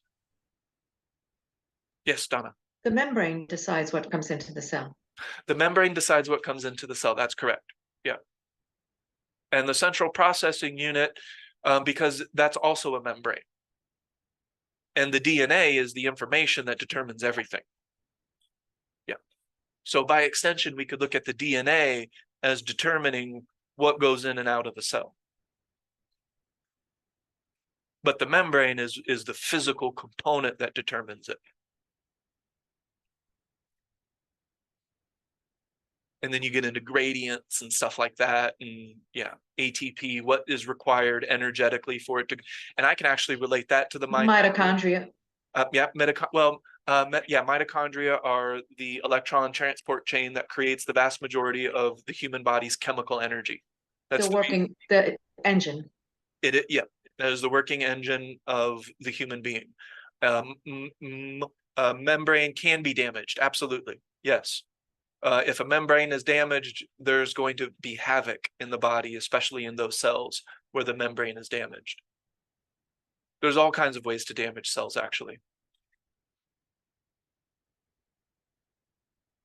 Yes, Donna. The membrane decides what comes into the cell. The membrane decides what comes into the cell. That's correct. Yeah. And the central processing unit, because that's also a membrane. And the DNA is the information that determines everything. Yeah. So by extension, we could look at the DNA as determining what goes in and out of the cell. But the membrane is the physical component that determines it. And then you get into gradients and stuff like that. And yeah, ATP, what is required energetically for it to, and I can actually relate that to the mind. Mitochondria. Mitochondria are the electron transport chain that creates the vast majority of the human body's chemical energy. That's The engine. that is the working engine of the human being. A membrane can be damaged, absolutely, yes. If a membrane is damaged, there's going to be havoc in the body, especially in those cells where the membrane is damaged. There's all kinds of ways to damage cells, actually.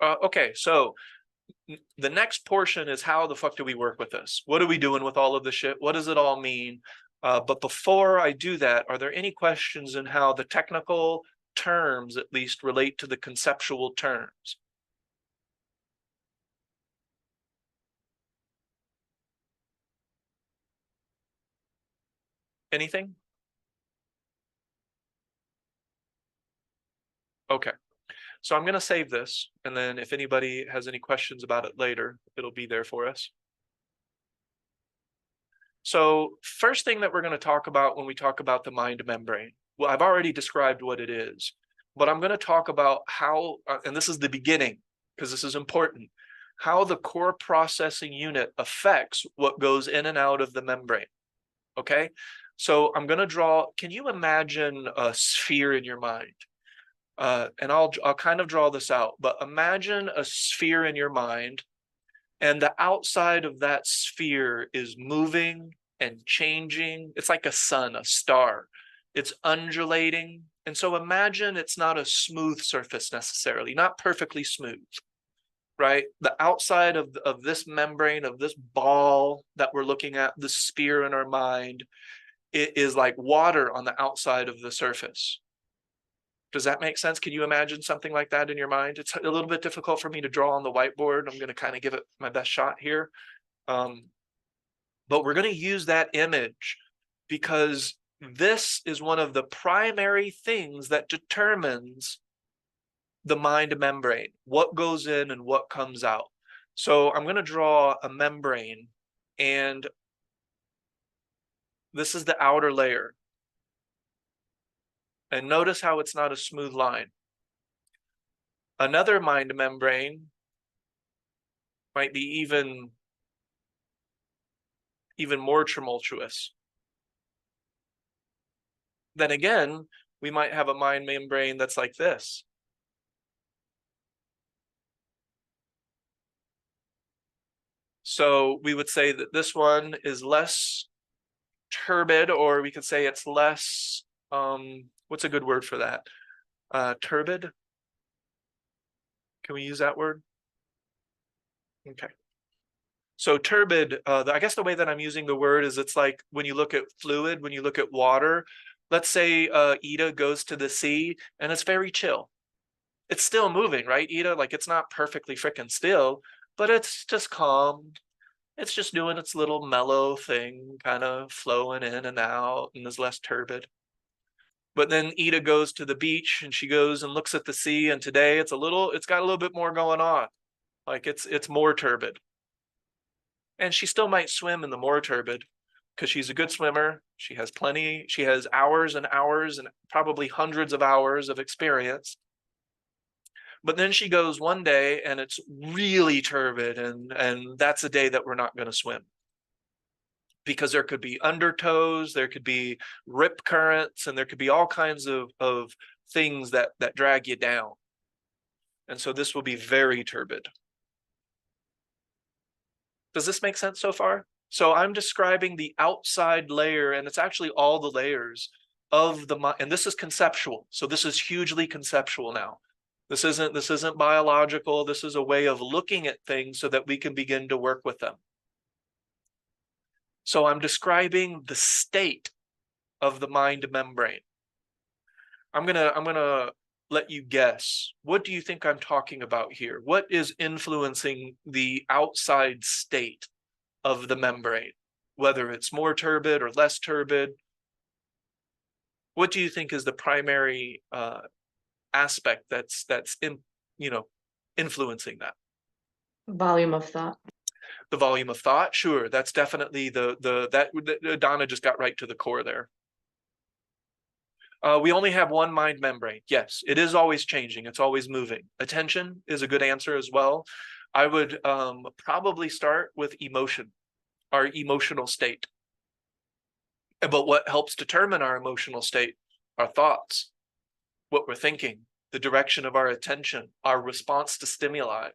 Okay, so the next portion is how the fuck do we work with this? What are we doing with all of this shit? What does it all mean? But before I do that, are there any questions in how the technical terms at least relate to the conceptual terms? Anything? Okay. So I'm going to save this, and then if anybody has any questions about it later, it'll be there for us. So first thing that we're going to talk about when we talk about the mind membrane, well, I've already described what it is, but I'm going to talk about how, and this is the beginning, because this is important, how the core processing unit affects what goes in and out of the membrane. Okay? So I'm going to draw, can you imagine a sphere in your mind? And I'll kind of draw this out, but imagine a sphere in your mind, and the outside of that sphere is moving and changing. It's like a sun, a star. It's undulating. And so imagine it's not a smooth surface necessarily, not perfectly smooth, right? The outside of this membrane, of this ball that we're looking at, the sphere in our mind, it is like water on the outside of the surface. Does that make sense? Can you imagine something like that in your mind? It's a little bit difficult for me to draw on the whiteboard. I'm going to kind of give it my best shot here. But we're going to use that image because this is one of the primary things that determines the mind membrane, what goes in and what comes out. So I'm going to draw a membrane, and this is the outer layer. And notice how it's not a smooth line. Another mind membrane might be even more tumultuous. Then again, we might have a mind membrane that's like this. So we would say that this one is less turbid, or we could say it's less, what's a good word for that? Turbid? Can we use that word? Okay. So turbid, I guess the way that I'm using the word is it's like when you look at fluid, when you look at water, let's say Ida goes to the sea and it's very chill. It's still moving, right, Ida? Like it's not perfectly freaking still, but it's just calm. It's just doing its little mellow thing, kind of flowing in and out, and is less turbid. But then Ida goes to the beach and she goes and looks at the sea, and today it's got a little bit more going on. Like it's more turbid. And she still might swim in the more turbid because she's a good swimmer. She has hours and hours and probably hundreds of hours of experience. But then she goes one day and it's really turbid, and that's a day that we're not going to swim. Because there could be undertows, there could be rip currents, and there could be all kinds of things that drag you down. And so this will be very turbid. Does this make sense so far? So I'm describing the outside layer, and it's actually all the layers of the mind. And this is conceptual. So this is hugely conceptual now. This isn't biological. This is a way of looking at things so that we can begin to work with them. So I'm describing the state of the mind membrane. I'm gonna let you guess. What do you think I'm talking about here? What is influencing the outside state of the membrane? Whether it's more turbid or less turbid. What do you think is the primary aspect that's influencing that? Volume of thought. The volume of thought, sure, that's definitely that Donna just got right to the core there. We only have one mind membrane. Yes, it is always changing. It's always moving. Attention is a good answer as well. I would probably start with emotion, our emotional state. But what helps determine our emotional state? Our thoughts, what we're thinking, the direction of our attention, our response to stimuli.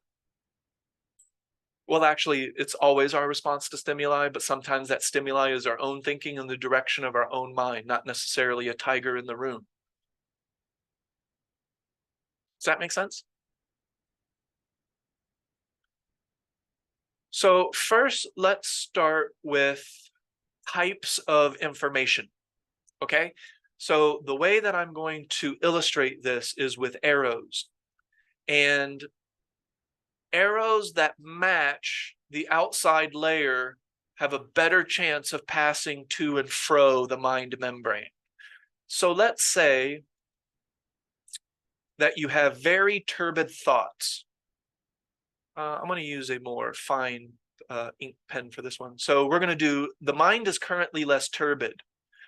Well, actually, it's always our response to stimuli, but sometimes that stimuli is our own thinking in the direction of our own mind, not necessarily a tiger in the room. Does that make sense? So first, let's start with types of information, okay? So the way that I'm going to illustrate this is with arrows. And arrows that match the outside layer have a better chance of passing to and fro the mind membrane. So let's say that you have very turbid thoughts. I'm going to use a more fine ink pen for this one. So we're going to do, the mind is currently less turbid,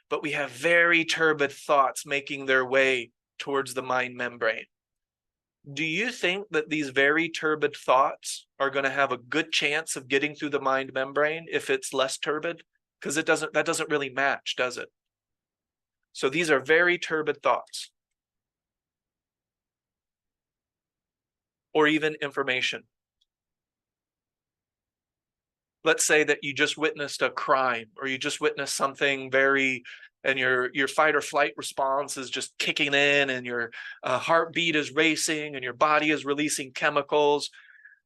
but we have very turbid thoughts making their way towards the mind membrane. Do you think that these very turbid thoughts are going to have a good chance of getting through the mind membrane if it's less turbid? Because that doesn't really match, does it? So these are very turbid thoughts. Or even information. Let's say that you just witnessed a crime, or you just witnessed something very, and your fight or flight response is just kicking in, and your heartbeat is racing, and your body is releasing chemicals.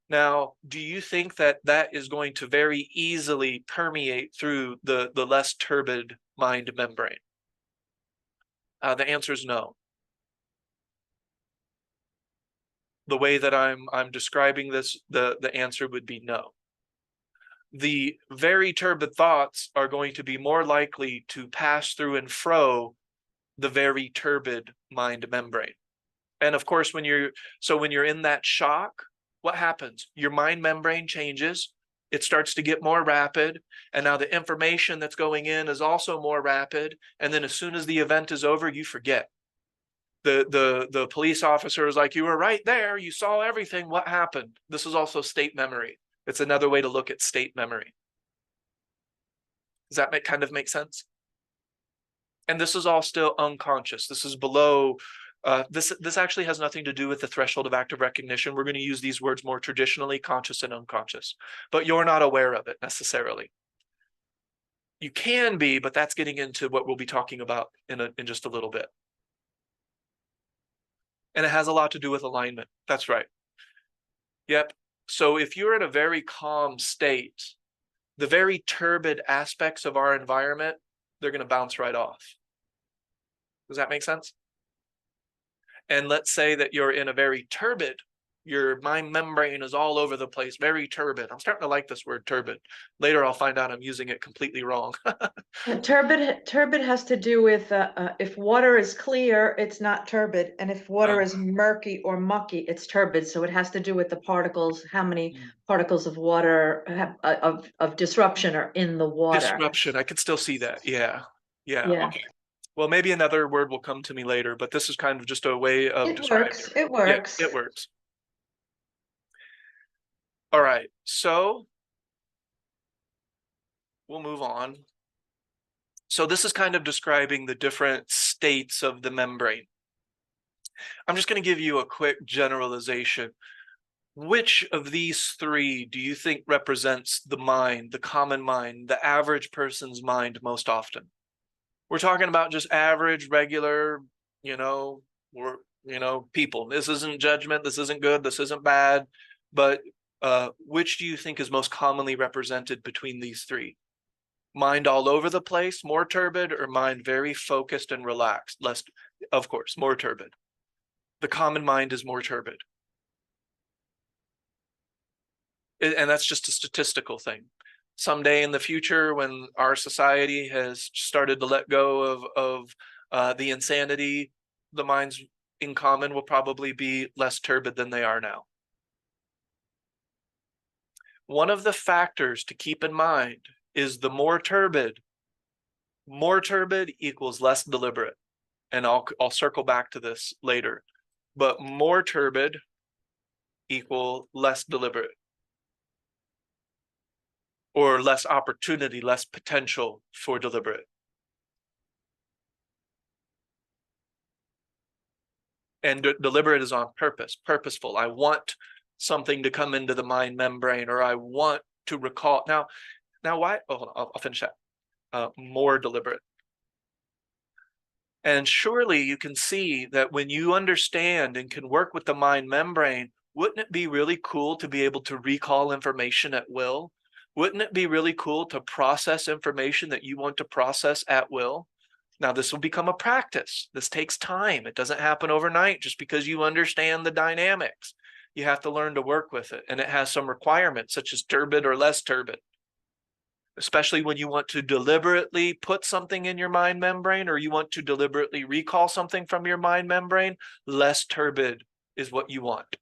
Now, do you think that that is going to very easily permeate through the less turbid mind membrane? The answer is no. The way that I'm describing this, the answer would be no. The very turbid thoughts are going to be more likely to pass through and fro the very turbid mind membrane. And of course, when you're in that shock, what happens? Your mind membrane changes, it starts to get more rapid, and now the information that's going in is also more rapid, and then as soon as the event is over, you forget. The police officer is like, you were right there, you saw everything, what happened? This is also state memory. It's another way to look at state memory. Does that kind of make sense? And this is all still unconscious. This is below, this actually has nothing to do with the threshold of active recognition. We're going to use these words more traditionally, conscious and unconscious, but you're not aware of it necessarily. You can be, but that's getting into what we'll be talking about in just a little bit. And it has a lot to do with alignment. That's right. Yep. So if you're in a very calm state, the very turbid aspects of our environment, they're going to bounce right off. Does that make sense? And let's say that you're in a very turbid, your mind membrane is all over the place, very turbid. I'm starting to like this word turbid. Later I'll find out I'm using it completely wrong. Turbid has to do with if water is clear, it's not turbid, and if water is murky or mucky, it's turbid. So it has to do with the particles, how many particles of water of disruption are in the water. Disruption, I can still see that. Yeah. Okay. Well, maybe another word will come to me later, but this is kind of just a way of describing it. It works. Yeah, it works. All right, so we'll move on. So this is kind of describing the different states of the membrane. I'm just going to give you a quick generalization. Which of these three do you think represents the mind, the common mind, the average person's mind most often? We're talking about just average, regular, people. This isn't judgment, this isn't good, this isn't bad, but which do you think is most commonly represented between these three? Mind all over the place, more turbid, or mind very focused and relaxed, less, of course, more turbid. The common mind is more turbid. And that's just a statistical thing. Someday in the future, when our society has started to let go of the insanity, the minds in common will probably be less turbid than they are now. One of the factors to keep in mind is the more turbid equals less deliberate. And I'll circle back to this later, but more turbid equal less deliberate, or less opportunity, less potential for deliberate. And deliberate is on purpose, purposeful. I want something to come into the mind membrane, or I want to recall. Now why? Oh, hold on, I'll finish that. More deliberate. And surely you can see that when you understand and can work with the mind membrane, wouldn't it be really cool to be able to recall information at will? Wouldn't it be really cool to process information that you want to process at will? Now, this will become a practice. This takes time. It doesn't happen overnight just because you understand the dynamics. You have to learn to work with it. And it has some requirements, such as turbid or less turbid. Especially when you want to deliberately put something in your mind membrane, or you want to deliberately recall something from your mind membrane, less turbid is what you want.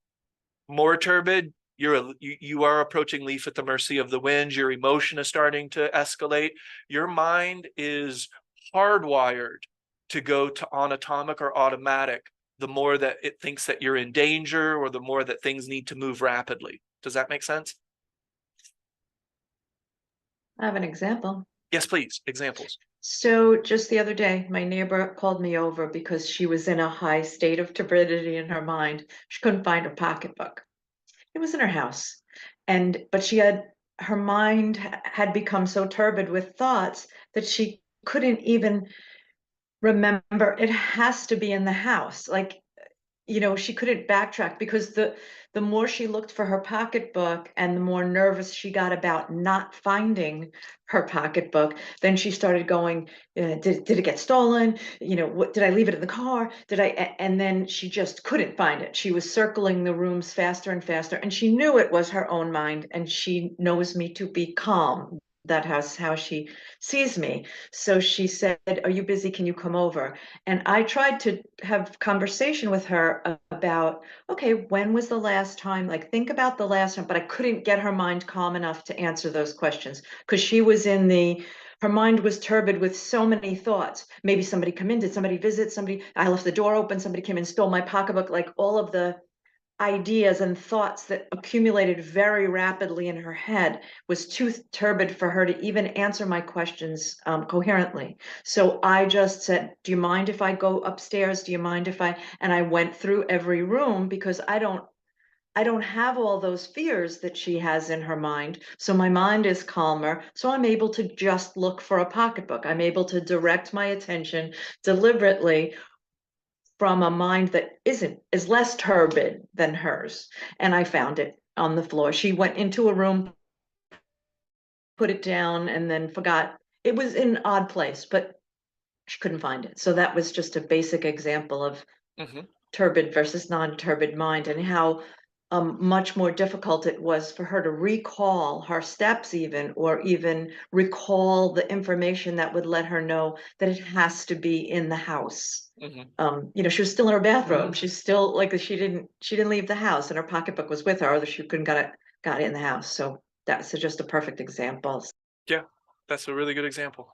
More turbid, you are approaching leaf at the mercy of the wind. Your emotion is starting to escalate. Your mind is hardwired to go to on atomic or automatic the more that it thinks that you're in danger, or the more that things need to move rapidly. Does that make sense? I have an example. Yes, please. Examples. So just the other day, my neighbor called me over because she was in a high state of turbidity in her mind. She couldn't find her pocketbook. It was in her house. But her mind had become so turbid with thoughts that she couldn't even remember it has to be in the house. Like, she couldn't backtrack because the more she looked for her pocketbook and the more nervous she got about not finding her pocketbook, then she started going, did it get stolen? Did I leave it in the car? And then she just couldn't find it. She was circling the rooms faster and faster, and she knew it was her own mind, and she knows me to be calm. That's how she sees me. So she said, are you busy? Can you come over? And I tried to have conversation with her about, okay, when was the last time? Like, think about the last time, but I couldn't get her mind calm enough to answer those questions because she was her mind was turbid with so many thoughts. Maybe somebody come in, did somebody visit? I left the door open, somebody came and stole my pocketbook, like all of the ideas and thoughts that accumulated very rapidly in her head was too turbid for her to even answer my questions coherently. So I just said, do you mind if I go upstairs? Do you mind if and I went through every room because I don't have all those fears that she has in her mind. So my mind is calmer. So I'm able to just look for a pocketbook. I'm able to direct my attention deliberately from a mind that is less turbid than hers. And I found it on the floor. She went into a room, put it down, and then forgot. It was in an odd place, but she couldn't find it. So that was just a basic example of turbid versus non-turbid mind, and how much more difficult it was for her to recall her steps or even recall the information that would let her know that it has to be in the house. She was still in her bathrobe. She's still like, she didn't leave the house, and her pocketbook was with her, or she couldn't got it in the house. So that's just a perfect example. Yeah, that's a really good example.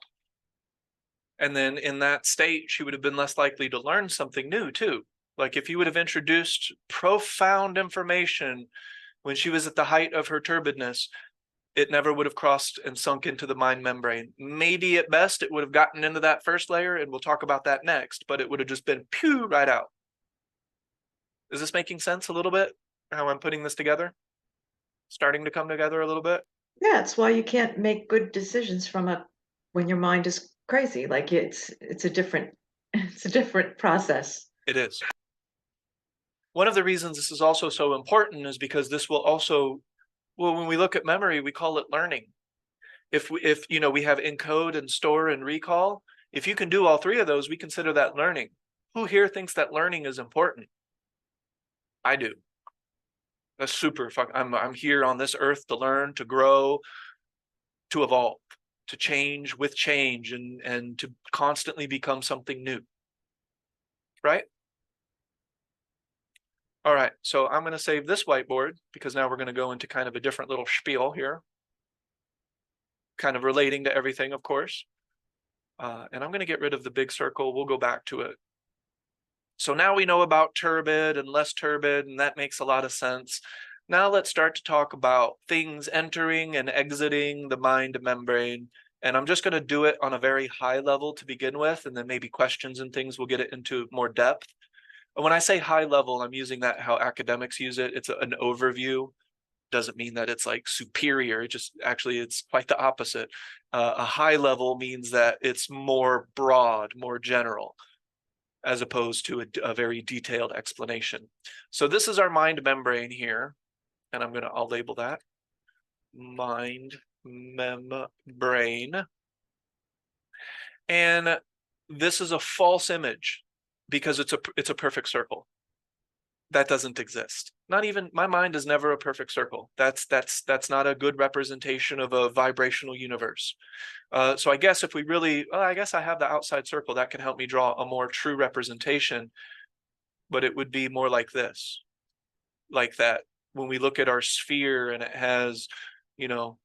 And then in that state, she would have been less likely to learn something new too. Like if you would have introduced profound information when she was at the height of her turbidness, it never would have crossed and sunk into the mind membrane. Maybe at best it would have gotten into that first layer, and we'll talk about that next, but it would have just been pew right out. Is this making sense a little bit? How I'm putting this together? Starting to come together a little bit? Yeah, it's why you can't make good decisions when your mind is crazy. Like it's a different process. It is. One of the reasons this is also so important is because this will also, well, when we look at memory, we call it learning. If you know, we have encode and store and recall, if you can do all three of those, we consider that learning. Who here thinks that learning is important? I do. That's super fuck. I'm here on this earth to learn, to grow, to evolve, to change with change, and to constantly become something new. Right? All right, so I'm going to save this whiteboard because now we're going to go into kind of a different little spiel here, kind of relating to everything, of course. And I'm going to get rid of the big circle. We'll go back to it. So now we know about turbid and less turbid, and that makes a lot of sense. Now let's start to talk about things entering and exiting the mind membrane. And I'm just going to do it on a very high level to begin with, and then maybe questions and things will get it into more depth. And when I say high level, I'm using that how academics use it. It's an overview. Doesn't mean that it's like superior. It just actually, it's quite the opposite. A high level means that it's more broad, more general, as opposed to a very detailed explanation. So this is our mind membrane here, and I'll label that mind membrane. And this is a false image because it's a perfect circle. That doesn't exist. Not even, my mind is never a perfect circle. That's not a good representation of a vibrational universe. So I guess if we really, well, I guess I have the outside circle that can help me draw a more true representation, but it would be more like this, like that. When we look at our sphere and it has, you know,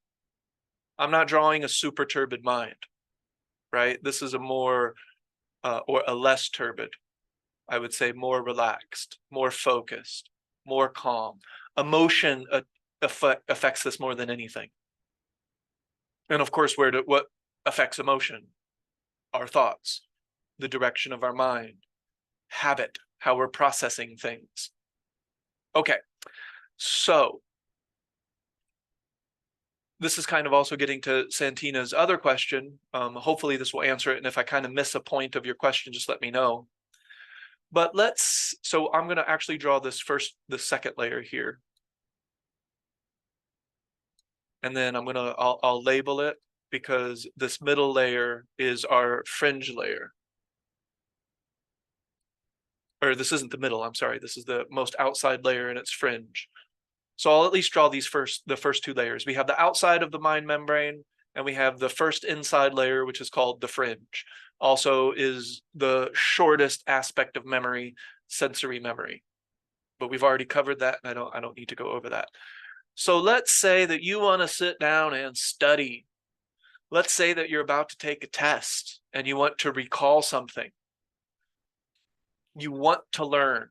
I'm not drawing a super turbid mind, right? This is a more, or a less turbid, I would say more relaxed, more focused, more calm. Emotion affects this more than anything. And of course, what affects emotion? Our thoughts, the direction of our mind, habit, how we're processing things. Okay, so this is kind of also getting to Santina's other question. Hopefully this will answer it. And if I kind of miss a point of your question, just let me know. But so I'm going to actually draw the second layer here. And then I'll label it because this middle layer is our fringe layer. Or this isn't the middle, I'm sorry. This is the most outside layer and it's fringe. So I'll at least draw the first two layers. We have the outside of the mind membrane, and we have the first inside layer, which is called the fringe. Also is the shortest aspect of memory, sensory memory. But we've already covered that, and I don't need to go over that. So let's say that you want to sit down and study. Let's say that you're about to take a test and you want to recall something. You want to learn.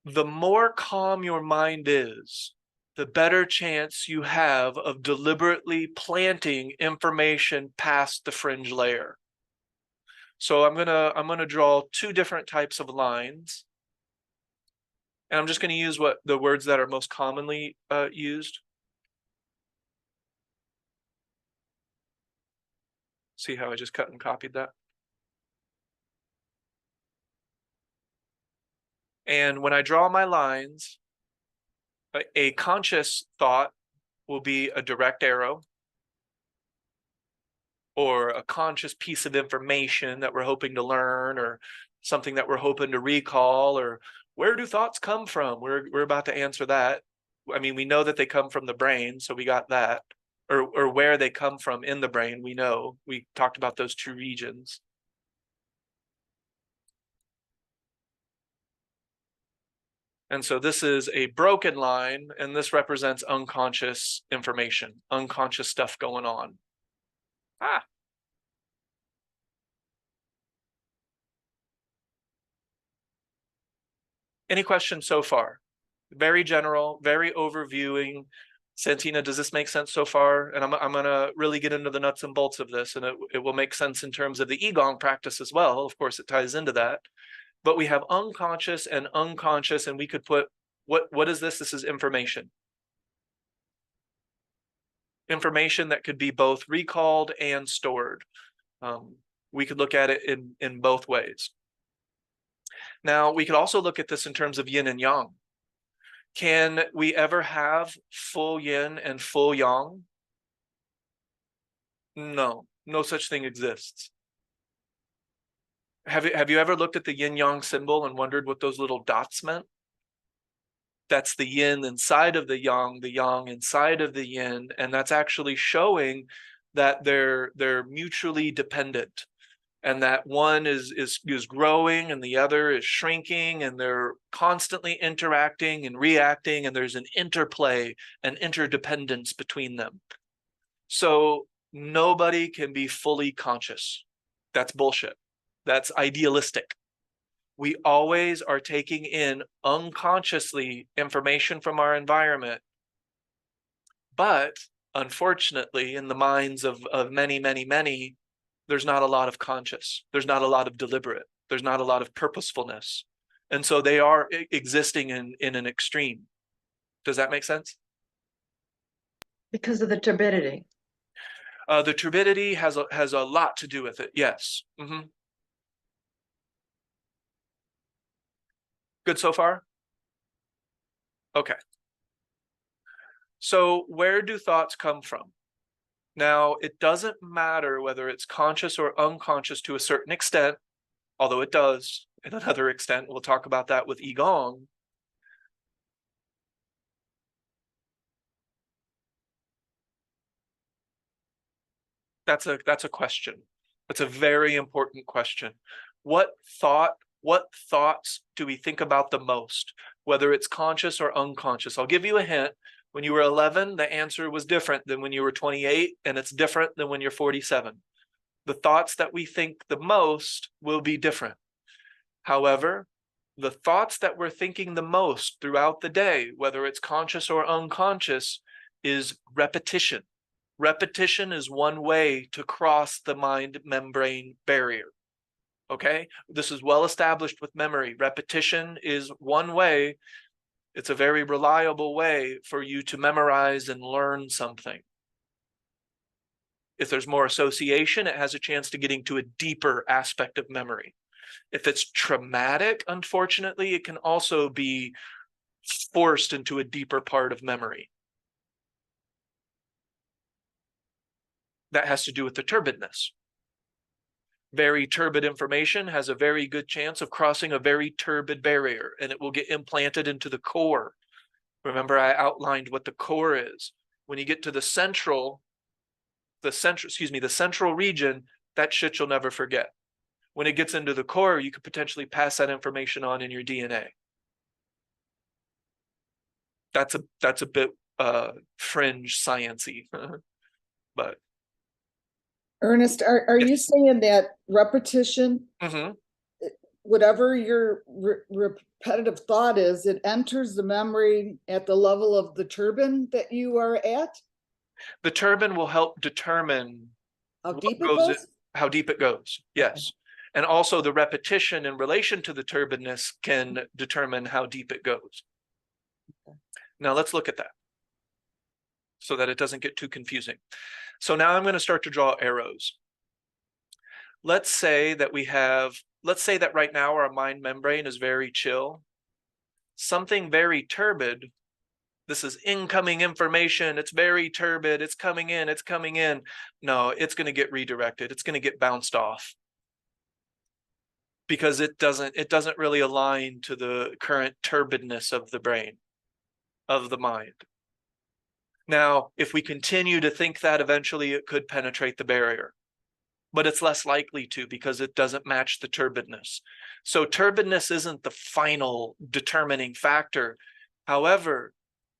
The more calm your mind is, the better chance you have of deliberately planting information past the fringe layer. So I'm gonna draw two different types of lines. And I'm just going to use the words that are most commonly used. See how I just cut and copied that? And when I draw my lines, a conscious thought will be a direct arrow, or a conscious piece of information that we're hoping to learn, or something that we're hoping to recall, or where do thoughts come from? We're about to answer that. I mean, we know that they come from the brain, so we got that. Or where they come from in the brain, we know. We talked about those two regions. And so this is a broken line, and this represents unconscious information, unconscious stuff going on. Any questions so far? Very general, very overviewing. Santina, does this make sense so far? And I'm gonna really get into the nuts and bolts of this, and it will make sense in terms of the Qigong practice as well. Of course, it ties into that. But we have unconscious and unconscious, and we could put, what is this? This is information. Information that could be both recalled and stored. We could look at it in both ways. Now, we could also look at this in terms of yin and yang. Can we ever have full yin and full yang? No, no such thing exists. Have you ever looked at the yin yang symbol and wondered what those little dots meant? That's the yin inside of the yang inside of the yin, and that's actually showing that they're mutually dependent, and that one is growing and the other is shrinking, and they're constantly interacting and reacting, and there's an interplay and interdependence between them. So nobody can be fully conscious. That's bullshit. That's idealistic. We always are taking in unconsciously information from our environment. But unfortunately, in the minds of many, there's not a lot of conscious. There's not a lot of deliberate. There's not a lot of purposefulness. And so they are existing in an extreme. Does that make sense? Because of the turbidity. The turbidity has a lot to do with it. Yes. Good so far? Okay. So where do thoughts come from? Now, it doesn't matter whether it's conscious or unconscious to a certain extent, although it does in another extent. We'll talk about that with Qigong. That's a question. That's a very important question. What thoughts do we think about the most, whether it's conscious or unconscious? I'll give you a hint. When you were 11, the answer was different than when you were 28, and it's different than when you're 47. The thoughts that we think the most will be different. However, the thoughts that we're thinking the most throughout the day, whether it's conscious or unconscious, is repetition. Repetition is one way to cross the mind membrane barrier. Okay, this is well established with memory. Repetition is one way. It's a very reliable way for you to memorize and learn something. If there's more association, it has a chance to getting to a deeper aspect of memory. If it's traumatic, unfortunately, it can also be forced into a deeper part of memory. That has to do with the turbidness. Very turbid information has a very good chance of crossing a very turbid barrier, and it will get implanted into the core. Remember, I outlined what the core is. When you get to the central region, that shit you'll never forget. When it gets into the core, you could potentially pass that information on in your DNA. That's a bit fringe science-y, but. Ernest, are you saying that repetition, whatever your repetitive thought is, it enters the memory at the level of the turbine that you are at? The turbine will help determine how deep it goes? How deep it goes, yes. And also the repetition in relation to the turbidness can determine how deep it goes. Now let's look at that so that it doesn't get too confusing. So now I'm going to start to draw arrows. Let's say that right now our mind membrane is very chill. Something very turbid, this is incoming information, it's very turbid, it's coming in. No, it's going to get redirected. It's going to get bounced off because it doesn't really align to the current turbidness of the brain, of the mind. Now, if we continue to think that, eventually it could penetrate the barrier, but it's less likely to because it doesn't match the turbidness. So turbidness isn't the final determining factor. However,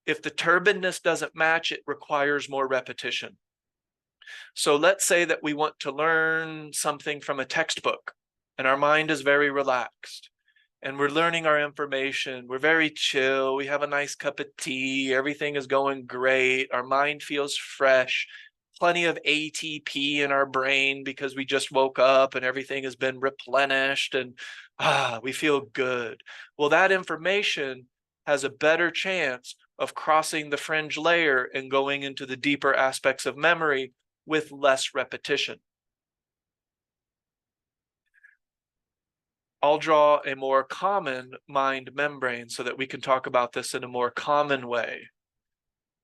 if the turbidness doesn't match, it requires more repetition. So let's say that we want to learn something from a textbook and our mind is very relaxed. And we're learning our information. We're very chill. We have a nice cup of tea. Everything is going great. Our mind feels fresh. Plenty of ATP in our brain because we just woke up and everything has been replenished and we feel good. Well, that information has a better chance of crossing the fringe layer and going into the deeper aspects of memory with less repetition. I'll draw a more common mind membrane so that we can talk about this in a more common way.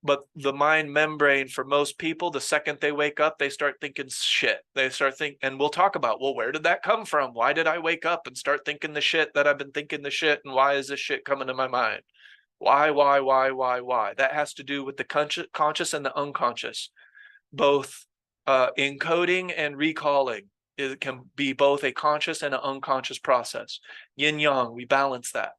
But the mind membrane for most people, the second they wake up, they start thinking shit. They start thinking, and we'll talk about, well, where did that come from? Why did I wake up and start thinking the shit that I've been thinking the shit? And why is this shit coming to my mind? Why? That has to do with the conscious and the unconscious, both encoding and recalling. It can be both a conscious and an unconscious process. Yin yang, we balance that.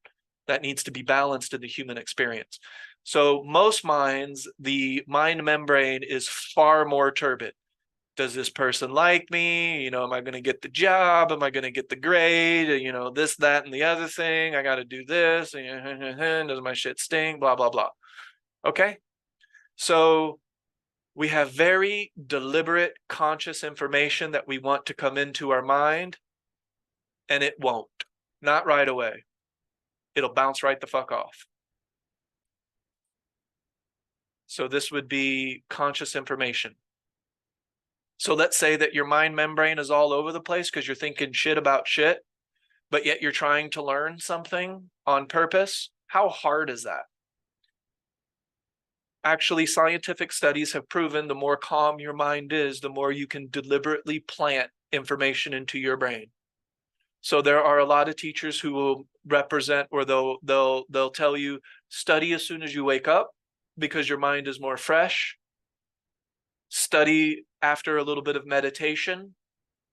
That needs to be balanced in the human experience. So most minds, the mind membrane is far more turbid. Does this person like me? You know, am I going to get the job? Am I going to get the grade? You know, this, that, and the other thing. I got to do this. Does my shit stink? Blah, blah, blah. Okay. So we have very deliberate, conscious information that we want to come into our mind, and it won't. Not right away. It'll bounce right the fuck off. So this would be conscious information. So let's say that your mind membrane is all over the place because you're thinking shit about shit, but yet you're trying to learn something on purpose. How hard is that? Actually, scientific studies have proven the more calm your mind is, the more you can deliberately plant information into your brain. So there are a lot of teachers who will represent, or they'll tell you, study as soon as you wake up because your mind is more fresh. Study after a little bit of meditation.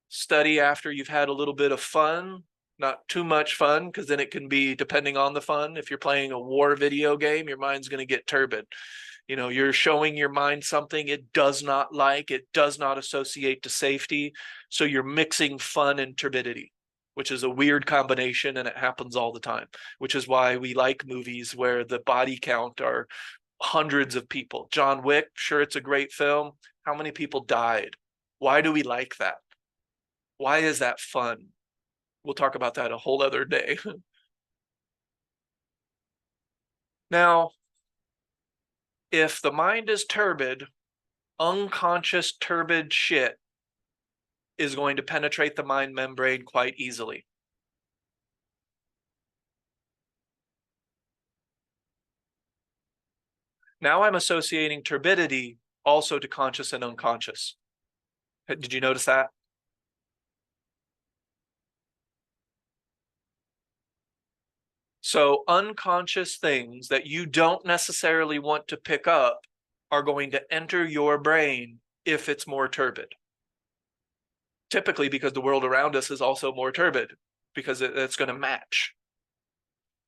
Study after you've had a little bit of fun, not too much fun, because then it can be, depending on the fun, if you're playing a war video game, your mind's going to get turbid. You know, you're showing your mind something it does not like, it does not associate to safety. So you're mixing fun and turbidity, which is a weird combination, and it happens all the time, which is why we like movies where the body count are hundreds of people. John Wick, sure, it's a great film. How many people died? Why do we like that? Why is that fun? We'll talk about that a whole other day. Now, if the mind is turbid, unconscious turbid shit is going to penetrate the mind membrane quite easily. Now I'm associating turbidity also to conscious and unconscious. Did you notice that? So unconscious things that you don't necessarily want to pick up are going to enter your brain if it's more turbid. Typically because the world around us is also more turbid, because it's going to match.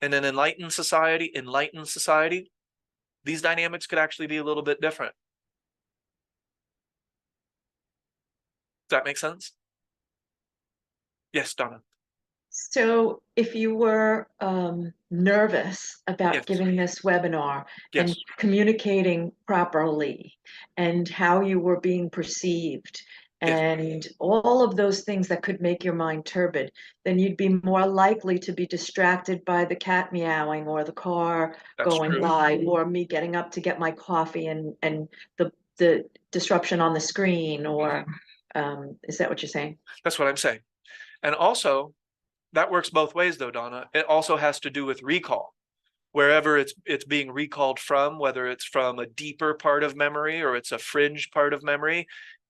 In an enlightened society, these dynamics could actually be a little bit different. Does that make sense? Yes, Donna. So if you were nervous about Yes. giving this webinar and Yes. communicating properly and how you were being perceived and all of those things that could make your mind turbid, then you'd be more likely to be distracted by the cat meowing or the car going true. by or me getting up to get my coffee and the disruption on the screen, or is that what you're saying? That's what I'm saying. And also, that works both ways though, Donna. It also has to do with recall. Wherever it's being recalled from, whether it's from a deeper part of memory or it's a fringe part of memory,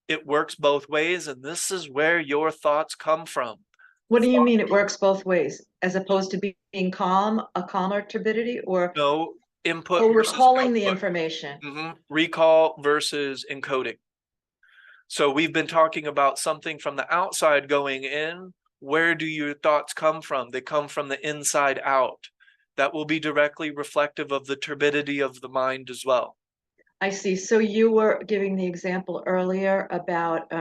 it works both ways, and this is where your thoughts come from. What do you mean it works both ways, as opposed to being calm, a calmer turbidity, or No, input or versus recalling the output. information? Recall versus encoding. So we've been talking about something from the outside going in. Where do your thoughts come from? They come from the inside out. That will be directly reflective of the turbidity of the mind as well. I see. So you were giving the example earlier about,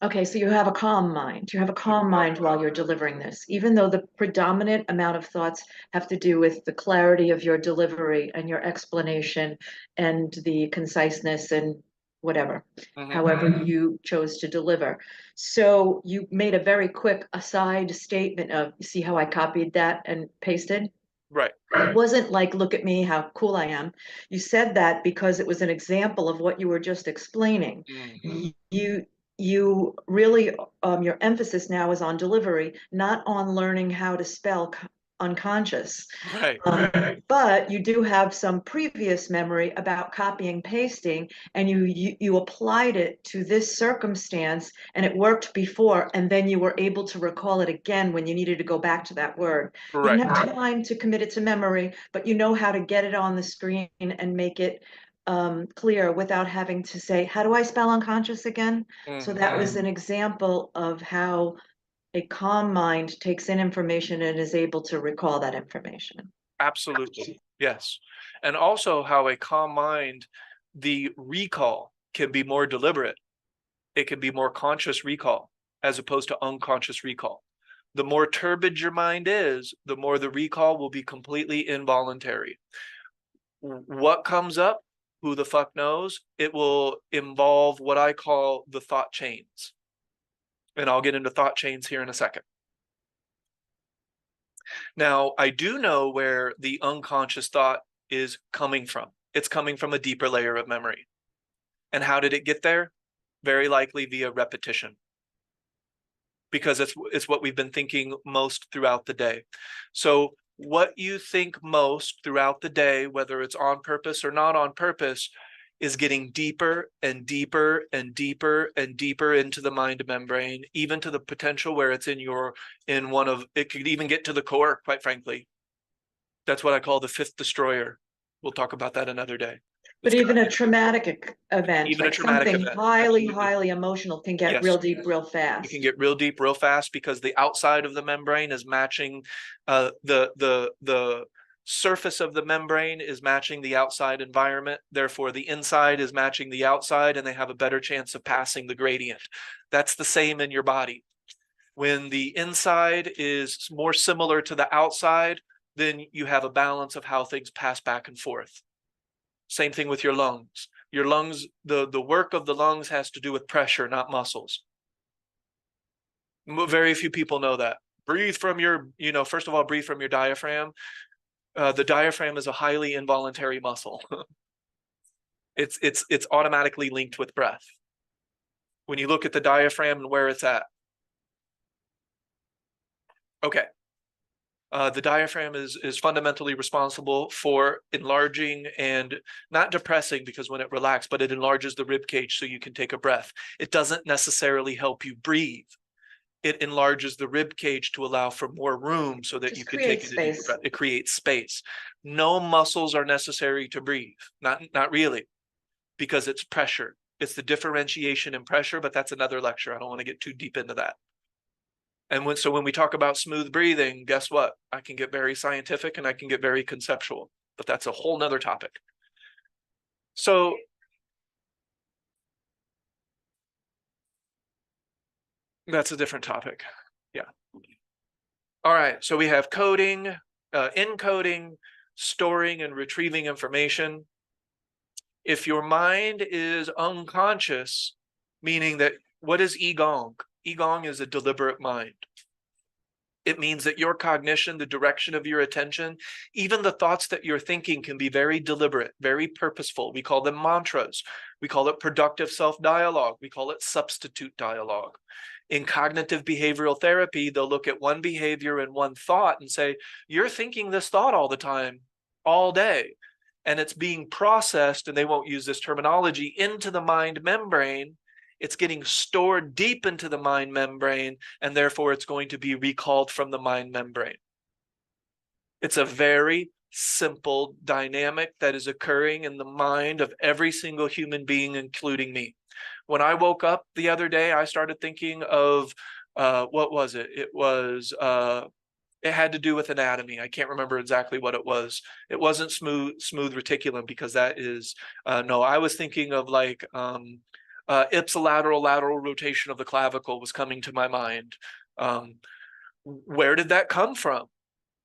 okay, so you have a calm mind. You have a calm mind while you're delivering this, even though the predominant amount of thoughts have to do with the clarity of your delivery and your explanation and the conciseness and whatever, however you chose to deliver. So you made a very quick aside statement of, you see how I copied that and pasted? Right. It wasn't like, look at me, how cool I am. You said that because it was an example of what you were just explaining. You really, your emphasis now is on delivery, not on learning how to spell unconscious. Right. But you do have some previous memory about copying, pasting, and you applied it to this circumstance, and it worked before, and then you were able to recall it again when you needed to go back to that word. You Right. didn't have time to commit it to memory, but you know how to get it on the screen and make it clear without having to say, how do I spell unconscious again? So that was an example of how a calm mind takes in information and is able to recall that information. Absolutely. Yes. And also how a calm mind, the recall can be more deliberate. It can be more conscious recall as opposed to unconscious recall. The more turbid your mind is, the more the recall will be completely involuntary. What comes up? Who the fuck knows? It will involve what I call the thought chains. And I'll get into thought chains here in a second. Now, I do know where the unconscious thought is coming from. It's coming from a deeper layer of memory. And how did it get there? Very likely via repetition. Because it's what we've been thinking most throughout the day. So what you think most throughout the day, whether it's on purpose or not on purpose, is getting deeper and deeper and deeper and deeper into the mind membrane, even to the potential where it's it could even get to the core, quite frankly. That's what I call the fifth destroyer. We'll talk about that another day. But even a traumatic event, Even a like traumatic something event, highly, absolutely. highly emotional can get Yes. real deep, real It fast. can get real deep, real fast because the outside of the membrane is matching the surface of the membrane is matching the outside environment. Therefore, the inside is matching the outside, and they have a better chance of passing the gradient. That's the same in your body. When the inside is more similar to the outside, then you have a balance of how things pass back and forth. Same thing with your lungs. Your lungs, the work of the lungs has to do with pressure, not muscles. Very few people know that. Breathe from your, first of all, breathe from your diaphragm. The diaphragm is a highly involuntary muscle. It's automatically linked with breath. When you look at the diaphragm and where it's at. Okay. The diaphragm is fundamentally responsible for enlarging and not depressing, because when it relaxes, but it enlarges the rib cage so you can take a breath. It doesn't necessarily help you breathe. It enlarges the rib cage to allow for more room so that Just you can take a deeper breath. It creates space. No muscles are necessary to breathe. Not really, because it's pressure. It's the differentiation in pressure, but that's another lecture. I don't want to get too deep into that. And so when we talk about smooth breathing, guess what? I can get very scientific and I can get very conceptual, but that's a whole nother topic. So that's a different topic. Yeah. All right. So we have coding, encoding, storing and retrieving information. If your mind is unconscious, meaning that, what is Igong? Igong is a deliberate mind. It means that your cognition, the direction of your attention, even the thoughts that you're thinking can be very deliberate, very purposeful. We call them mantras. We call it productive self-dialogue. We call it substitute dialogue. In cognitive behavioral therapy, they'll look at one behavior and one thought and say, you're thinking this thought all the time, all day, and it's being processed, and they won't use this terminology, into the mind membrane. It's getting stored deep into the mind membrane, and therefore it's going to be recalled from the mind membrane. It's a very simple dynamic that is occurring in the mind of every single human being, including me. When I woke up the other day, I started thinking of, what was it? It had to do with anatomy. I can't remember exactly what it was. It wasn't smooth reticulum, because that is, no, I was thinking of like, ipsilateral lateral rotation of the clavicle was coming to my mind. Where did that come from?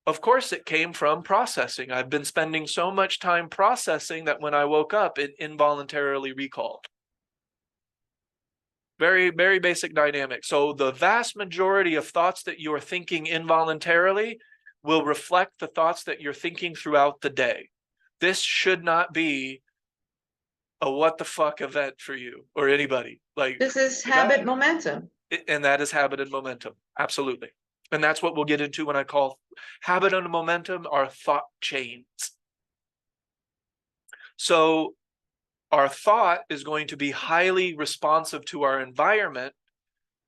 Of course, it came from processing. I've been spending so much time processing that when I woke up, it involuntarily recalled. Very, very basic dynamic. So the vast majority of thoughts that you're thinking involuntarily will reflect the thoughts that you're thinking throughout the day. This should not be a what the fuck event for you or anybody. Like, this is habit momentum. And that is habit and momentum. Absolutely. And that's what we'll get into when I Habit and momentum are thought chains. So our thought is going to be highly responsive to our environment,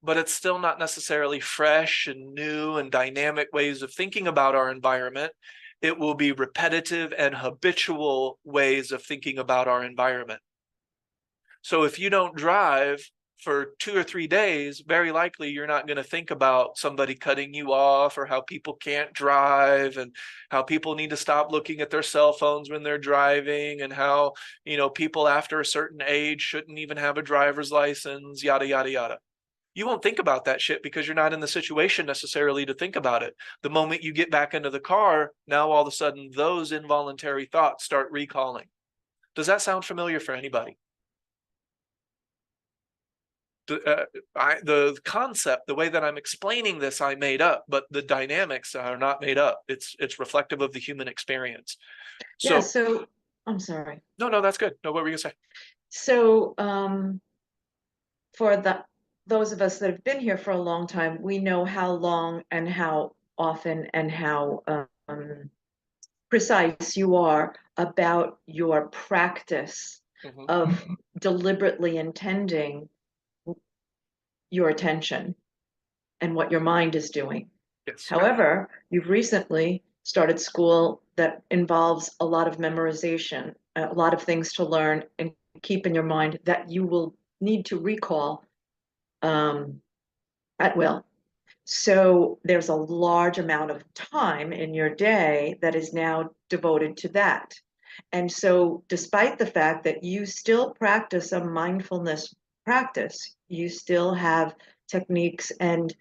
but it's still not necessarily fresh and new and dynamic ways of thinking about our environment. It will be repetitive and habitual ways of thinking about our environment. So if you don't drive for 2 or 3 days, very likely you're not going to think about somebody cutting you off, or how people can't drive, and how people need to stop looking at their cell phones when they're driving, and how, you know, people after a certain age shouldn't even have a driver's license, yada, yada, yada. You won't think about that shit because you're not in the situation necessarily to think about it. The moment you get back into the car, now all of a sudden those involuntary thoughts start recalling. Does that sound familiar for anybody? The concept, the way that I'm explaining this, I made up, but the dynamics are not made up. It's reflective of the human experience. So, Yeah, so I'm sorry. no, that's good. No, what were you gonna say? So for those of us that have been here for a long time, we know how long and how often and how precise you are about your practice of deliberately intending your attention and what your mind is doing. Yes. However, you've recently started school that involves a lot of memorization, a lot of things to learn and keep in your mind that you will need to recall at will. So there's a large amount of time in your day that is now devoted to that. And so despite the fact that you still practice a mindfulness practice, you still have techniques and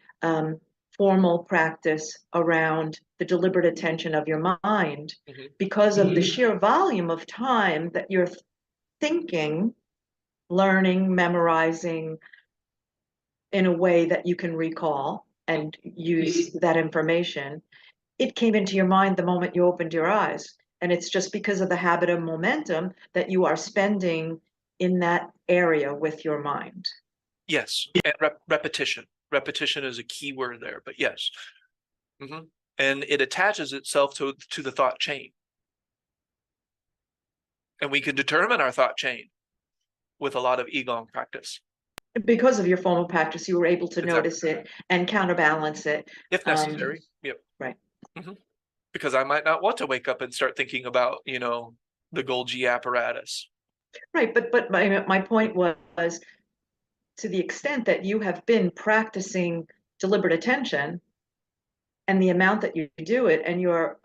formal practice around the deliberate attention of your mind, because of the sheer volume of time that you're thinking, learning, memorizing in a way that you can recall and use that information. It came into your mind the moment you opened your eyes. And it's just because of the habit of momentum that you are spending in that area with your mind. Yes, and repetition. Repetition is a key word there, but yes. And it attaches itself to the thought chain. And we can determine our thought chain with a lot of Qigong practice. Because of your formal practice, you were able to Exactly. notice it and counterbalance it. If necessary. Yep. Right. Because I might not want to wake up and start thinking about, you know, the Golgi apparatus. Right, but my point was, to the extent that you have been practicing deliberate attention and the amount that you do it, and your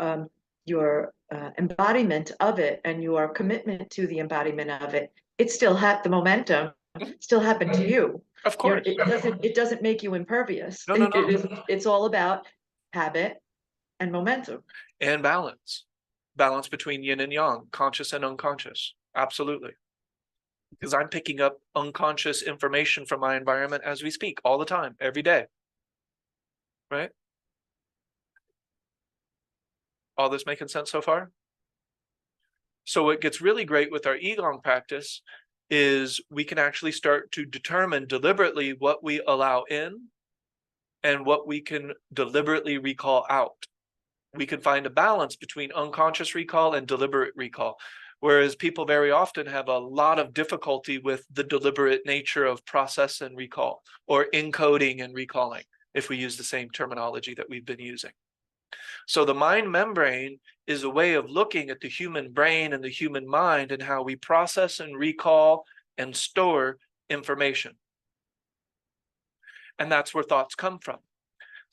embodiment of it and your commitment to the embodiment of it, it still had the momentum, still happened to you. Of course. It doesn't make you impervious. No. It's all about habit and momentum. And balance. Balance between yin and yang, conscious and unconscious. Absolutely. Because I'm picking up unconscious information from my environment as we speak, all the time, every day. Right? All this making sense so far? So what gets really great with our Qigong practice is we can actually start to determine deliberately what we allow in and what we can deliberately recall out. We can find a balance between unconscious recall and deliberate recall. Whereas people very often have a lot of difficulty with the deliberate nature of process and recall, or encoding and recalling, if we use the same terminology that we've been using. So the mind membrane is a way of looking at the human brain and the human mind and how we process and recall and store information. And that's where thoughts come from.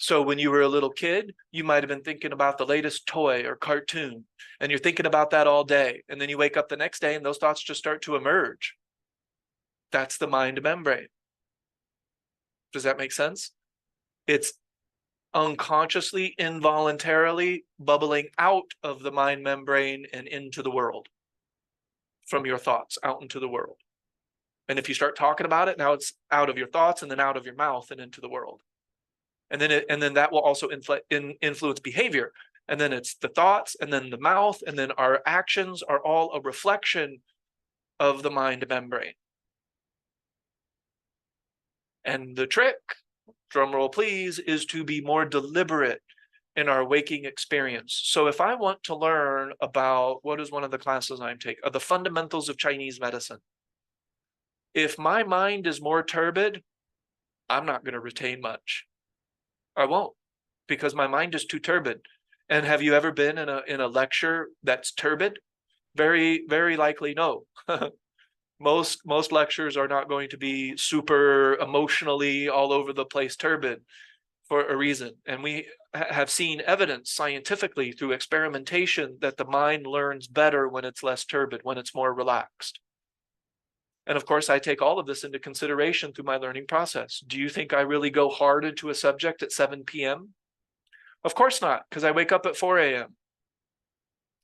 So when you were a little kid, you might have been thinking about the latest toy or cartoon, and you're thinking about that all day. And then you wake up the next day and those thoughts just start to emerge. That's the mind membrane. Does that make sense? It's unconsciously, involuntarily bubbling out of the mind membrane and into the world, from your thoughts out into the world. And if you start talking about it, now it's out of your thoughts and then out of your mouth and into the world. And then that will also influence behavior. And then it's the thoughts and then the mouth, and then our actions are all a reflection of the mind membrane. And the trick, drum roll please, is to be more deliberate in our waking experience. So if I want to learn about, what is one of the classes I'm taking, the fundamentals of Chinese medicine. If my mind is more turbid, I'm not going to retain much. I won't, because my mind is too turbid. And have you ever been in a lecture that's turbid? Very, very likely no. Most lectures are not going to be super emotionally all over the place turbid for a reason. And we have seen evidence scientifically through experimentation that the mind learns better when it's less turbid, when it's more relaxed. And of course, I take all of this into consideration through my learning process. Do you think I really go hard into a subject at 7 p.m.? Of course not, because I wake up at 4 a.m.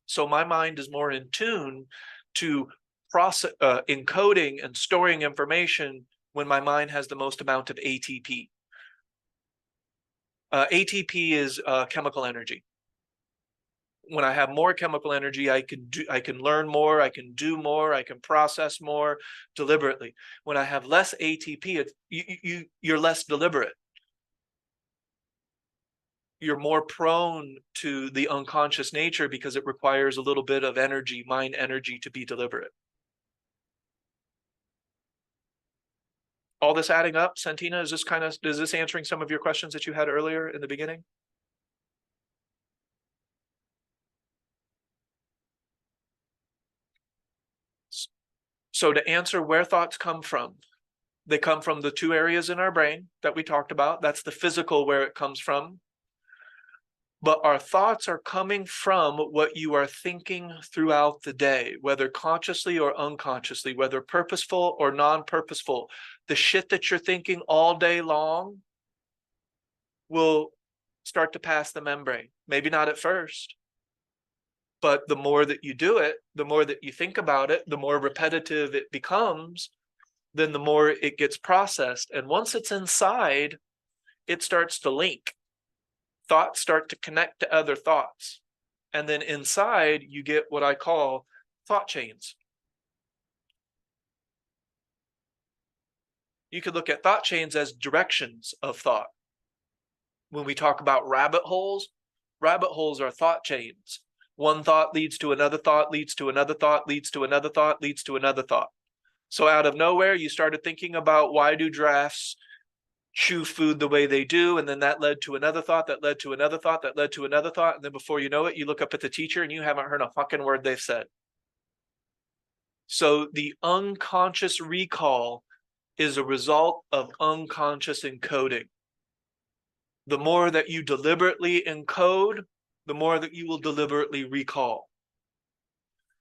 So my mind is more in tune to process, encoding and storing information when my mind has the most amount of ATP. ATP is chemical energy. When I have more chemical energy, I can learn more, I can do more, I can process more deliberately. When I have less ATP, you're less deliberate. You're more prone to the unconscious nature because it requires a little bit of energy, mind energy, to be deliberate. All this adding up, Santina, is this answering some of your questions that you had earlier in the beginning? So to answer where thoughts come from, they come from the two areas in our brain that we talked about. That's the physical, where it comes from. But our thoughts are coming from what you are thinking throughout the day, whether consciously or unconsciously, whether purposeful or non-purposeful. The shit that you're thinking all day long will start to pass the membrane. Maybe not at first, but the more that you do it, the more that you think about it, the more repetitive it becomes, then the more it gets processed. And once it's inside, it starts to link. Thoughts start to connect to other thoughts. And then inside, you get what I call thought chains. You could look at thought chains as directions of thought. When we talk about rabbit holes are thought chains. One thought leads to another thought, leads to another thought, leads to another thought, leads to another thought. So out of nowhere, you started thinking about, why do giraffes chew food the way they do? And then that led to another thought, that led to another thought, that led to another thought. And then before you know it, you look up at the teacher and you haven't heard a fucking word they've said. So the unconscious recall is a result of unconscious encoding. The more that you deliberately encode, the more that you will deliberately recall.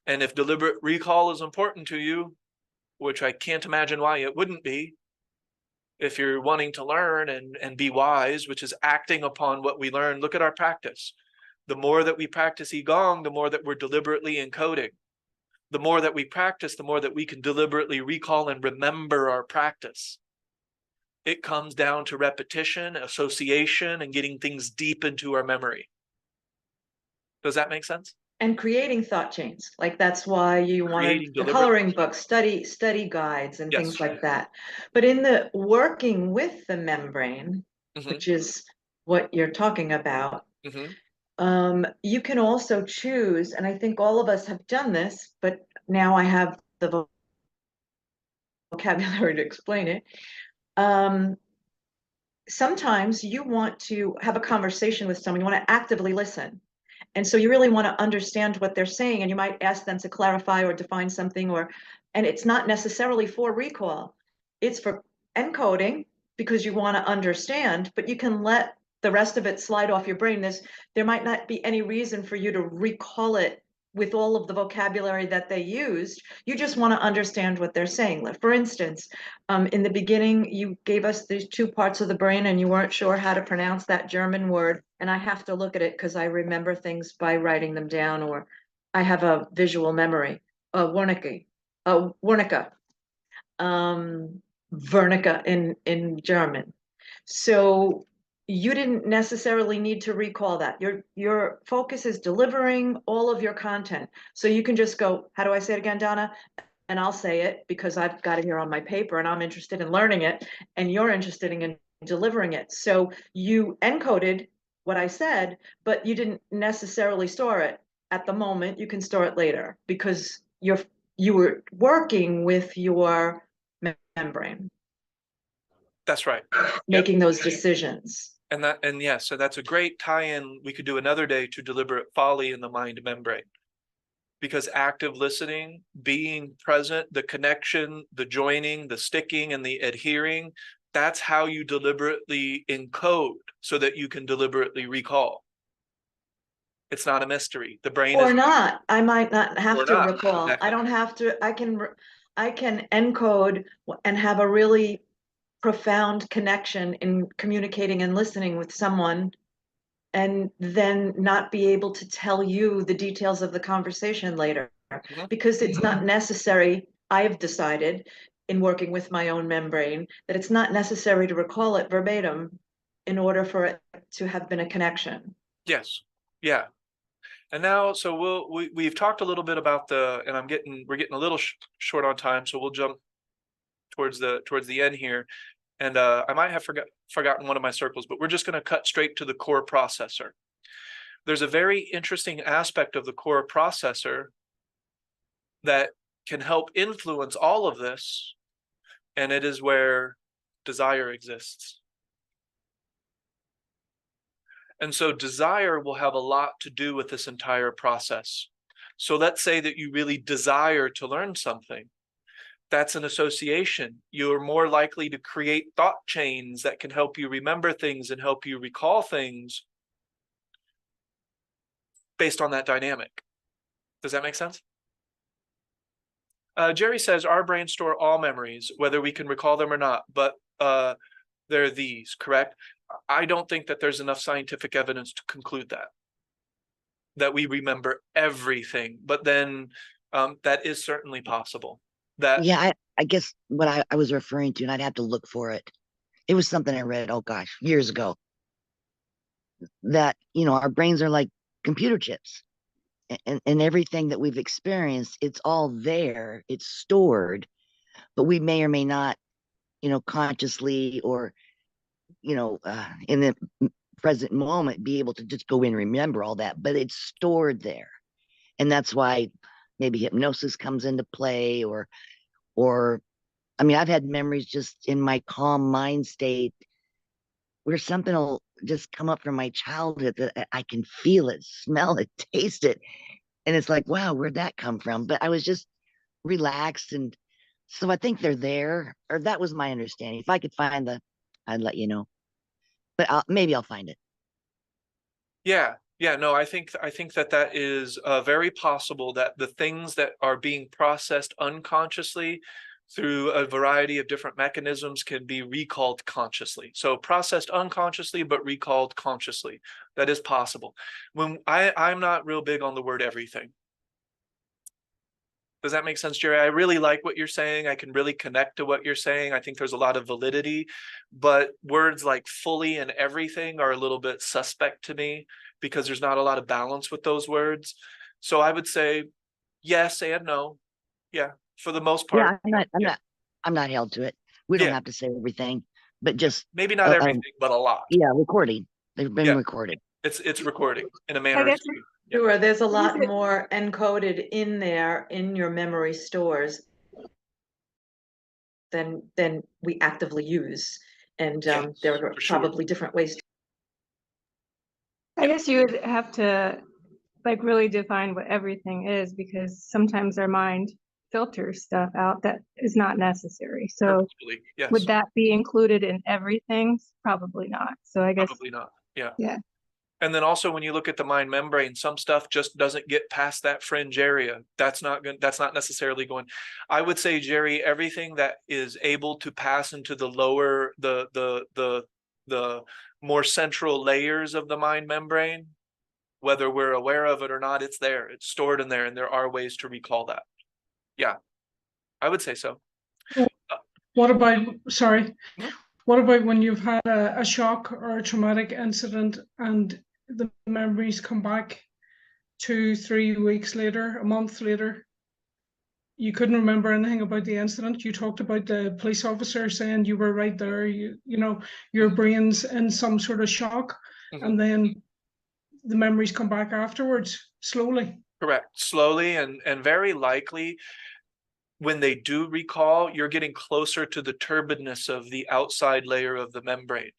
And if deliberate recall is important to you, which I can't imagine why it wouldn't be, if you're wanting to learn and be wise, which is acting upon what we learn, look at our practice. The more that we practice Qigong, the more that we're deliberately encoding. The more that we practice, the more that we can deliberately recall and remember our practice. It comes down to repetition, association, and getting things deep into our memory. Does that make sense? And creating thought chains. Like, that's why you wanted Creating the deliberate coloring thought books, study guides and Yes. things like that. But in the working with the membrane, which is what you're talking about, you can also choose, and I think all of us have done this, but now I have the vocabulary to explain it. Sometimes you want to have a conversation with someone, you want to actively listen. And so you really want to understand what they're saying, and you might ask them to clarify or define something, and it's not necessarily for recall. It's for encoding, because you want to understand, but you can let the rest of it slide off your brain. There might not be any reason for you to recall it with all of the vocabulary that they used. You just want to understand what they're saying. For instance, in the beginning, you gave us these two parts of the brain and you weren't sure how to pronounce that German word. And I have to look at it because I remember things by writing them down, or I have a visual memory. Wernicke, Wernicke in German. So you didn't necessarily need to recall that. Your focus is delivering all of your content. So you can just go, how do I say it again, Donna? And I'll say it because I've got it here on my paper and I'm interested in learning it, and you're interested in delivering it. So you encoded what I said, but you didn't necessarily store it at the moment. You can store it later because you were working with your membrane, That's right. making those decisions. And yeah, so that's a great tie-in. We could do another day to deliberate folly in the mind membrane. Because active listening, being present, the connection, the joining, the sticking, and the adhering, that's how you deliberately encode so that you can deliberately recall. It's not a mystery. The brain Or is not. I might not have Or to not, recall. exactly. I don't have to. I can encode and have a really profound connection in communicating and listening with someone, and then not be able to tell you the details of the conversation later because it's not necessary. I've decided in working with my own membrane that it's not necessary to recall it verbatim in order for it to have been a connection. Yes. Yeah. And now, so we've talked a little bit about and we're getting a little short on time, so we'll jump towards the end here. And I might have forgotten one of my circles, but we're just going to cut straight to the core processor. There's a very interesting aspect of the core processor that can help influence all of this, and it is where desire exists. And so desire will have a lot to do with this entire process. So let's say that you really desire to learn something. That's an association. You're more likely to create thought chains that can help you remember things and help you recall things based on that dynamic. Does that make sense? Jerry says our brains store all memories, whether we can recall them or not, but they're these, correct? I don't think that there's enough scientific evidence to conclude that we remember everything, but then that is certainly possible. Yeah, I guess what I was referring to, and I'd have to look for it. It was something I read, oh gosh, years ago. That, our brains are like computer chips. And everything that we've experienced, it's all there, it's stored, but we may or may not, consciously or, in the present moment be able to just go in and remember all that, but it's stored there. And that's why maybe hypnosis comes into play or I mean, I've had memories just in my calm mind state where something will just come up from my childhood that I can feel it, smell it, taste it. And it's like, wow, where'd that come from? But I was just relaxed. And so I think they're there, or that was my understanding. If I could find I'd let you know, but maybe I'll find it. Yeah. No, I think that is very possible that the things that are being processed unconsciously through a variety of different mechanisms can be recalled consciously. So processed unconsciously, but recalled consciously. That is possible. When I'm not real big on the word everything. Does that make sense, Jerry? I really like what you're saying. I can really connect to what you're saying. I think there's a lot of validity, but words like fully and everything are a little bit suspect to me because there's not a lot of balance with those words. So I would say yes and no. Yeah, for the most part. Yeah, I'm not held to it. We don't have to say everything, but just maybe not everything, but a lot. Yeah, recording. They've been recorded. It's recording in a manner of speaking. Sure, there's a lot more encoded in there in your memory stores than we actively use. And there are probably different ways. I guess you would have to really define what everything is, because sometimes our mind filters stuff out that is not necessary. So yes. Would that be included in everything? Probably not. So I guess probably not. Yeah. Yeah. And then also when you look at the mind membrane, some stuff just doesn't get past that fringe area. That's not necessarily going. I would say, Jerry, everything that is able to pass into the lower, the more central layers of the mind membrane, whether we're aware of it or not, it's there. It's stored in there, and there are ways to recall that. Yeah, I would say so. What about when you've had a shock or a traumatic incident and the memories come back 2-3 weeks later, a month later? You couldn't remember anything about the incident. You talked about the police officer saying you were right there. You know, your brain's in some sort of shock. and then the memories come back afterwards, slowly. Correct. Slowly and very likely when they do recall, you're getting closer to the turbidness of the outside layer of the membrane.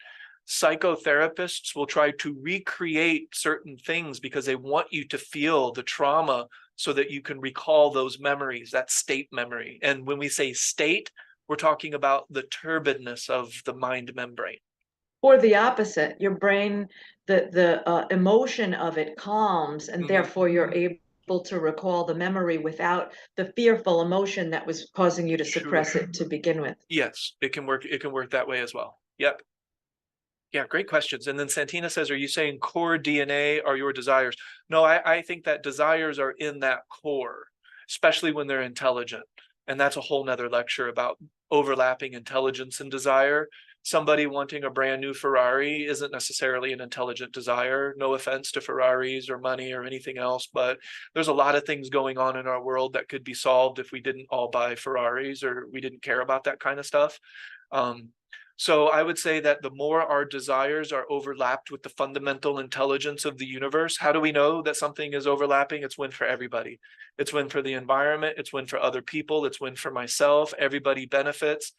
Psychotherapists will try to recreate certain things because they want you to feel the trauma so that you can recall those memories, that state memory. And when we say state, we're talking about the turbidness of the mind membrane. Or the opposite, your brain, the emotion of it calms, and therefore you're able to recall the memory without the fearful emotion that was causing you to suppress it to begin with. Yes, it can work that way as well. Yep. Yeah, great questions. And then Santina says, are you saying core DNA are your desires? No, I think that desires are in that core, especially when they're intelligent. And that's a whole nother lecture about overlapping intelligence and desire. Somebody wanting a brand new Ferrari isn't necessarily an intelligent desire. No offense to Ferraris or money or anything else, but there's a lot of things going on in our world that could be solved if we didn't all buy Ferraris or we didn't care about that kind of stuff. So I would say that the more our desires are overlapped with the fundamental intelligence of the universe, how do we know that something is overlapping? It's win for everybody. It's win for the environment. It's win for other people. It's win for myself. Everybody benefits.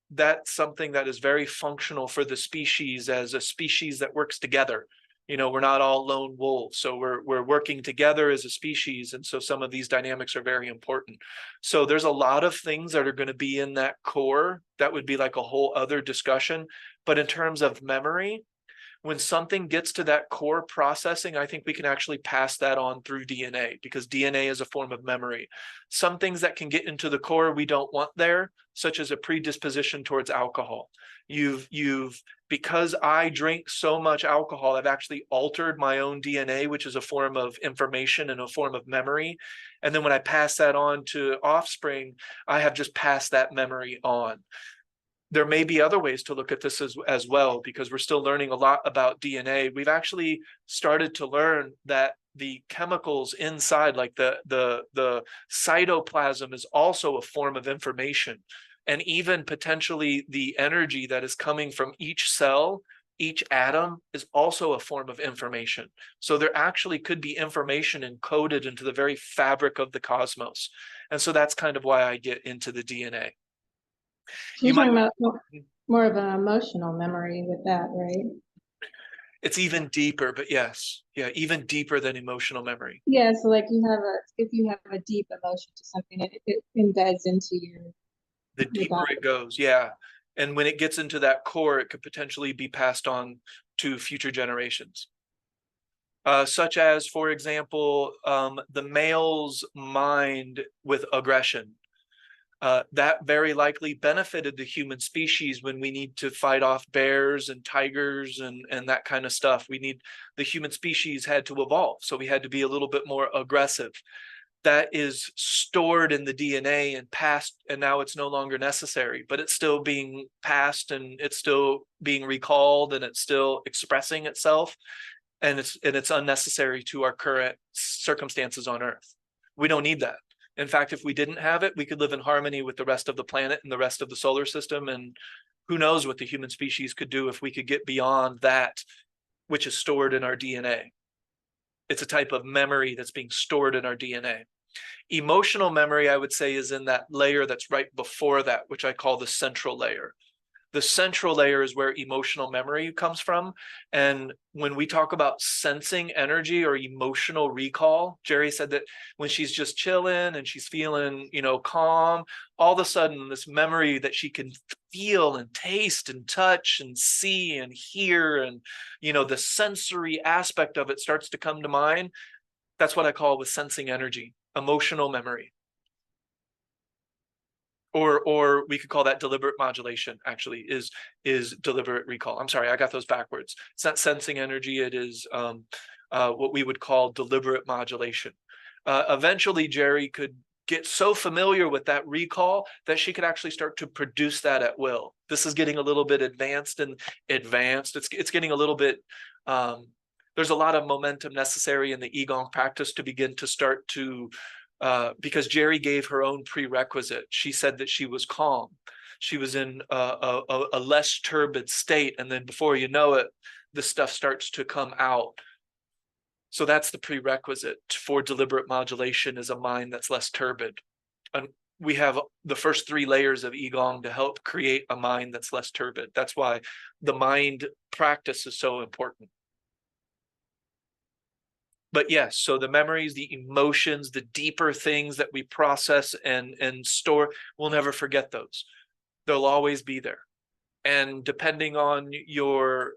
That's something that is very functional for the species as a species that works together. You know, we're not all lone wolves, so we're working together as a species, and so some of these dynamics are very important. So there's a lot of things that are going to be in that core that would be like a whole other discussion. But in terms of memory, when something gets to that core processing, I think we can actually pass that on through DNA, because DNA is a form of memory. Some things that can get into the core we don't want there, such as a predisposition towards alcohol. Because I drink so much alcohol, I've actually altered my own DNA, which is a form of information and a form of memory. And then when I pass that on to offspring, I have just passed that memory on. There may be other ways to look at this as well, because we're still learning a lot about DNA. We've actually started to learn that the chemicals inside, like the cytoplasm, is also a form of information. And even potentially the energy that is coming from each cell, each atom, is also a form of information. So there actually could be information encoded into the very fabric of the cosmos. And so that's kind of why I get into the DNA. So you're talking about more of an emotional memory with that, right? It's even deeper, but yes. Yeah, even deeper than emotional memory. Yeah, so like if you have a deep emotion to something, it embeds into your The deeper it goes, yeah. And when it gets into that core, it could potentially be passed on to future generations. Such as, for example, the male's mind with aggression. That very likely benefited the human species when we need to fight off bears and tigers and that kind of stuff. The human species had to evolve, so we had to be a little bit more aggressive. That is stored in the DNA and passed, and now it's no longer necessary, but it's still being passed and it's still being recalled and it's still expressing itself, and it's unnecessary to our current circumstances on Earth. We don't need that. In fact, if we didn't have it, we could live in harmony with the rest of the planet and the rest of the solar system. And who knows what the human species could do if we could get beyond that, which is stored in our DNA. It's a type of memory that's being stored in our DNA. Emotional memory, I would say, is in that layer that's right before that, which I call the central layer. The central layer is where emotional memory comes from. And when we talk about sensing energy or emotional recall, Jerry said that when she's just chilling and she's feeling, calm, all of a sudden this memory that she can feel and taste and touch and see and hear, and, the sensory aspect of it starts to come to mind. That's what I call with sensing energy, emotional memory. Or we could call that deliberate modulation, actually, is deliberate recall. I'm sorry, I got those backwards. It's not sensing energy, it is what we would call deliberate modulation. Eventually, Jerry could get so familiar with that recall that she could actually start to produce that at will. This is getting a little bit advanced. It's getting a little bit, there's a lot of momentum necessary in the Qigong practice to begin to start to, because Jerry gave her own prerequisite. She said that she was calm. She was in a less turbid state. And then before you know it, the stuff starts to come out. So that's the prerequisite for deliberate modulation, is a mind that's less turbid. And we have the first 3 layers of Qigong to help create a mind that's less turbid. That's why the mind practice is so important. But yes, so the memories, the emotions, the deeper things that we process and store, we'll never forget those. They'll always be there. And depending on your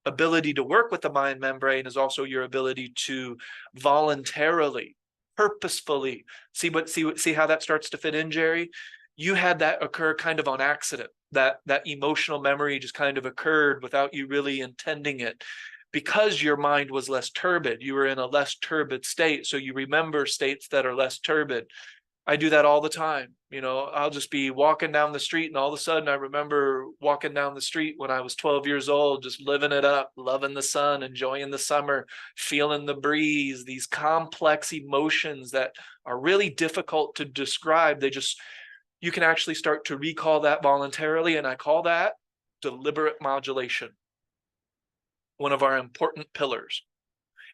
ability to work with the mind membrane is also your ability to voluntarily, purposefully see how that starts to fit in, Jerry. You had that occur kind of on accident. That emotional memory just kind of occurred without you really intending it, because your mind was less turbid. You were in a less turbid state, so you remember states that are less turbid. I do that all the time. You know, I'll just be walking down the street and all of a sudden I remember walking down the street when I was 12 years old, just living it up, loving the sun, enjoying the summer, feeling the breeze, these complex emotions that are really difficult to describe. You can actually start to recall that voluntarily. And I call that deliberate modulation, one of our important pillars.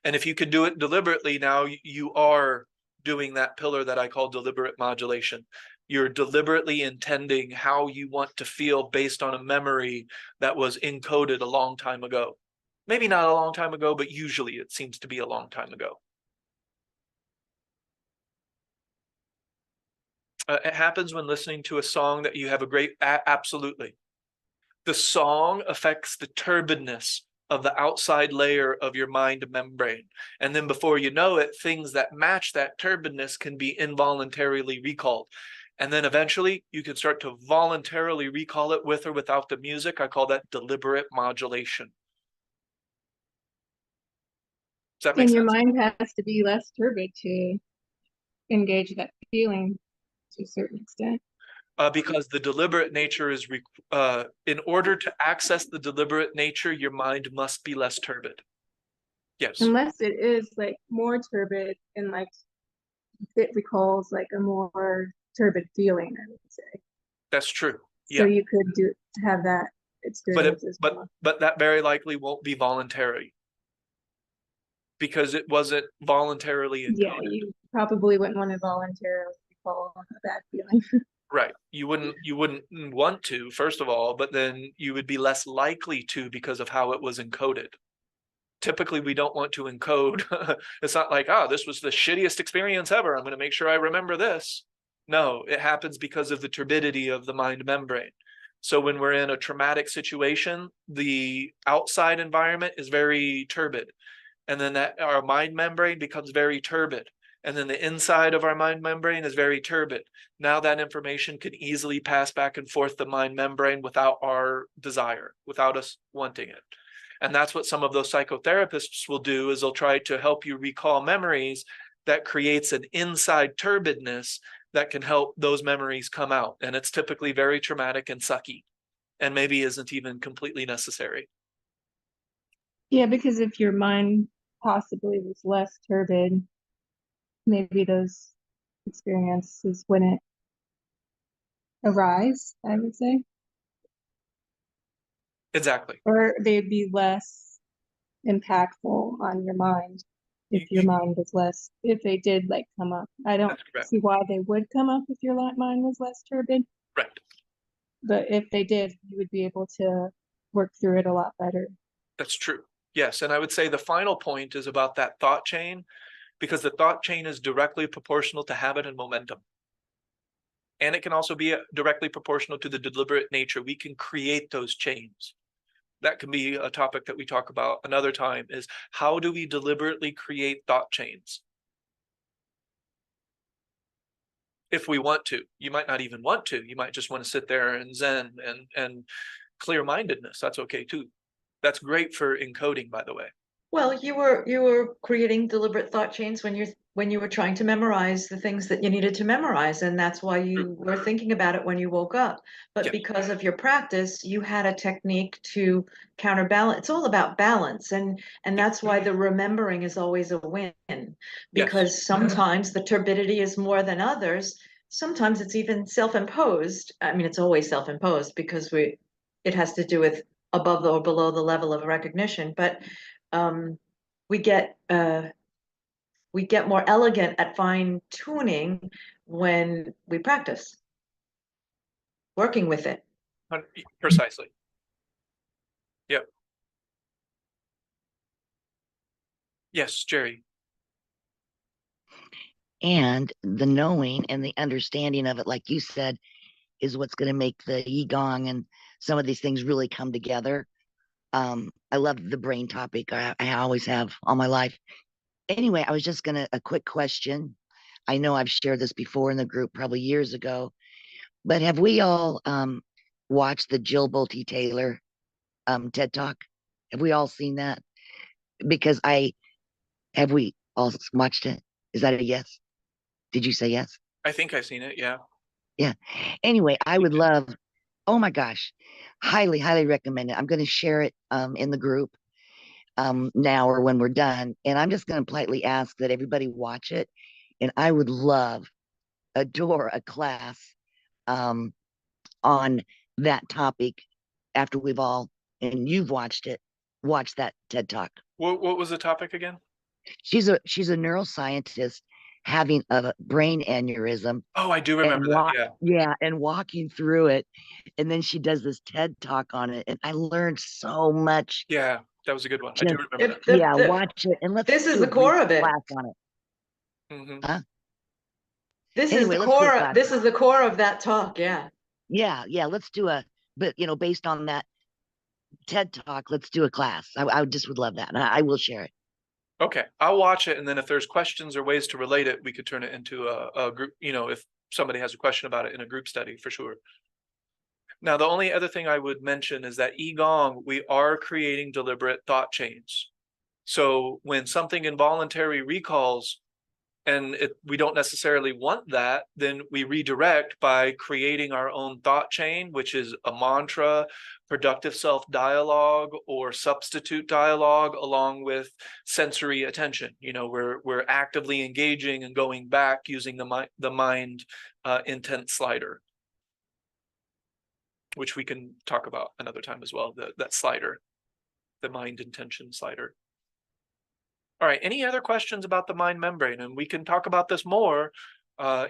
And if you can do it deliberately, now you are doing that pillar that I call deliberate modulation. You're deliberately intending how you want to feel based on a memory that was encoded a long time ago. Maybe not a long time ago, but usually it seems to be a long time ago. It happens when listening to a song that you have a great, absolutely. The song affects the turbidness of the outside layer of your mind membrane. And then before you know it, things that match that turbidness can be involuntarily recalled. And then eventually you can start to voluntarily recall it with or without the music. I call that deliberate modulation. Does that make And sense? your mind has to be less turbid to engage that feeling to a certain extent. Because the deliberate nature is, in order to access the deliberate nature, your mind must be less turbid. Yes. Unless it is like more turbid and like it recalls like a more turbid feeling, I would say. That's true. So Yeah. you could have that experience as well. But that very likely won't be voluntary, because it wasn't voluntarily encoded. Yeah, you probably wouldn't want to voluntarily recall a bad feeling. Right. You wouldn't want to, first of all, but then you would be less likely to because of how it was encoded. Typically, we don't want to encode. It's not like, this was the shittiest experience ever, I'm going to make sure I remember this. No, it happens because of the turbidity of the mind membrane. So when we're in a traumatic situation, the outside environment is very turbid. And then our mind membrane becomes very turbid. And then the inside of our mind membrane is very turbid. Now that information can easily pass back and forth the mind membrane without our desire, without us wanting it. And that's what some of those psychotherapists will do, is they'll try to help you recall memories that creates an inside turbidness that can help those memories come out. And it's typically very traumatic and sucky, and maybe isn't even completely necessary. Yeah, because if your mind possibly was less turbid, maybe those experiences wouldn't arise, I would say. Exactly. Or they'd be less impactful on your mind if your mind was less, if they did like come up. I don't see why they would come up if your mind was less turbid. Right. But if they did, you would be able to work through it a lot better. That's true. Yes. And I would say the final point is about that thought chain, because the thought chain is directly proportional to habit and momentum. And it can also be directly proportional to the deliberate nature. We can create those chains. That can be a topic that we talk about another time, is how do we deliberately create thought chains? If we want to. You might not even want to. You might just want to sit there and zen and clear-mindedness. That's okay too. That's great for encoding, by the way. Well, you were creating deliberate thought chains when you were trying to memorize the things that you needed to memorize, and that's why you were thinking about it when you woke up. But Yeah. because of your practice, you had a technique to counterbalance. It's all about balance, and that's why the remembering is always a win, because sometimes the turbidity is more than others. Sometimes it's even self-imposed. I mean, it's always self-imposed because it has to do with above or below the level of recognition, but we get more elegant at fine tuning when we practice working with it. Precisely. Yep. Yes, Jerry. And the knowing and the understanding of it, like you said, is what's going to make the Qigong and some of these things really come together. I love the brain topic. I always have all my life. Anyway, I was just gonna, a quick question. I know I've shared this before in the group probably years ago, but have we all watched the Jill Bolte Taylor TED Talk? Have we all seen that? Because have we all watched it? Is that a yes? Did you say yes? I think I've seen it. Yeah. Yeah. Anyway, I would love, oh my gosh, highly, highly recommend it. I'm going to share it in the group now or when we're done. And I'm just going to politely ask that everybody watch it. And I would adore a class on that topic after we've all, and you've watched it, watch that TED Talk. What was the topic again? She's a neuroscientist having a brain aneurysm. Oh, I do remember that. Yeah. Yeah, and walking through it. And then she does this TED Talk on it. And I learned so much. Yeah, that was a good one. I do remember that. Yeah, watch it. And let's This is do the a core brief of it. class on it. Mm-hmm. This Anyway, is the let's do a core. class. This is the core of that talk. Yeah. Yeah, let's do but based on that TED Talk, let's do a class. I just would love that. And I will share it. Okay, I'll watch it, and then if there's questions or ways to relate it, we could turn it into a group, if somebody has a question about it in a group study, for sure. Now, the only other thing I would mention is that Qigong, we are creating deliberate thought chains. So when something involuntary recalls, and we don't necessarily want that, then we redirect by creating our own thought chain, which is a mantra, productive self-dialogue, or substitute dialogue, along with sensory attention. We're actively engaging and going back using the mind intent slider, which we can talk about another time as well, that slider, the mind intention slider. All right, any other questions about the mind membrane? And we can talk about this more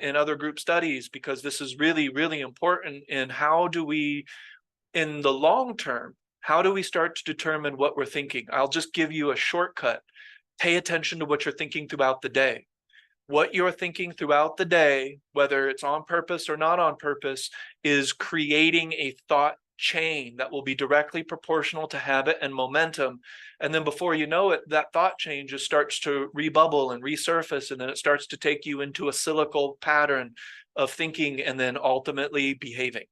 in other group studies, because this is really, really important in how do we, in the long term, how do we start to determine what we're thinking? I'll just give you a shortcut. Pay attention to what you're thinking throughout the day. What you're thinking throughout the day, whether it's on purpose or not on purpose, is creating a thought chain that will be directly proportional to habit and momentum. And then before you know it, that thought chain just starts to rebubble and resurface, and then it starts to take you into a cyclical pattern of thinking and then ultimately behaving.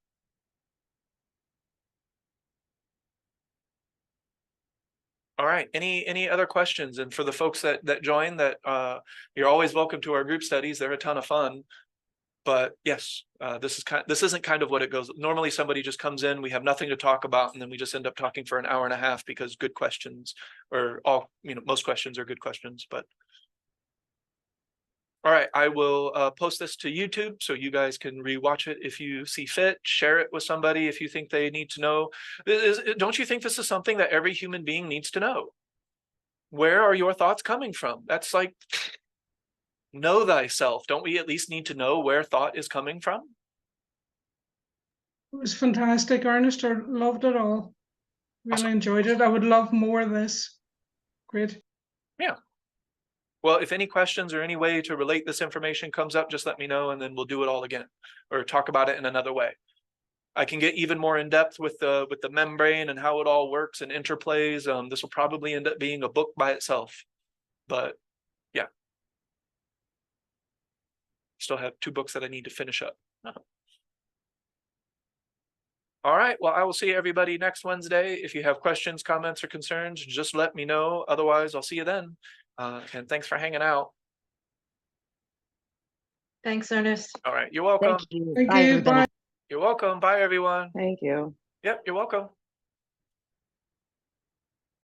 All right, any other questions? And for the folks that join, that you're always welcome to our group studies. They're a ton of fun. But yes, this isn't kind of what it goes. Normally somebody just comes in, we have nothing to talk about, and then we just end up talking for an hour and a half because good questions, or most questions are good questions. But all right, I will post this to YouTube so you guys can rewatch it if you see fit. Share it with somebody if you think they need to know. Don't you think this is something that every human being needs to know? Where are your thoughts coming from? That's like, know thyself. Don't we at least need to know where thought is coming from? It was fantastic, Ernest. I loved it all. Really Awesome. enjoyed it. I would love more of this. Great. Yeah. Well, if any questions or any way to relate this information comes up, just let me know, and then we'll do it all again, or talk about it in another way. I can get even more in depth with the membrane and how it all works and interplays. This will probably end up being a book by itself, but yeah. Still have 2 books that I need to finish up. All right, well, I will see everybody next Wednesday. If you have questions, comments, or concerns, just let me know. Otherwise, I'll see you then. And thanks for hanging out. Thanks, Ernest. All right, you're welcome. Thank you. Thank Bye, you. everybody. Bye. You're welcome. Bye, everyone. Thank you. Yep, you're welcome.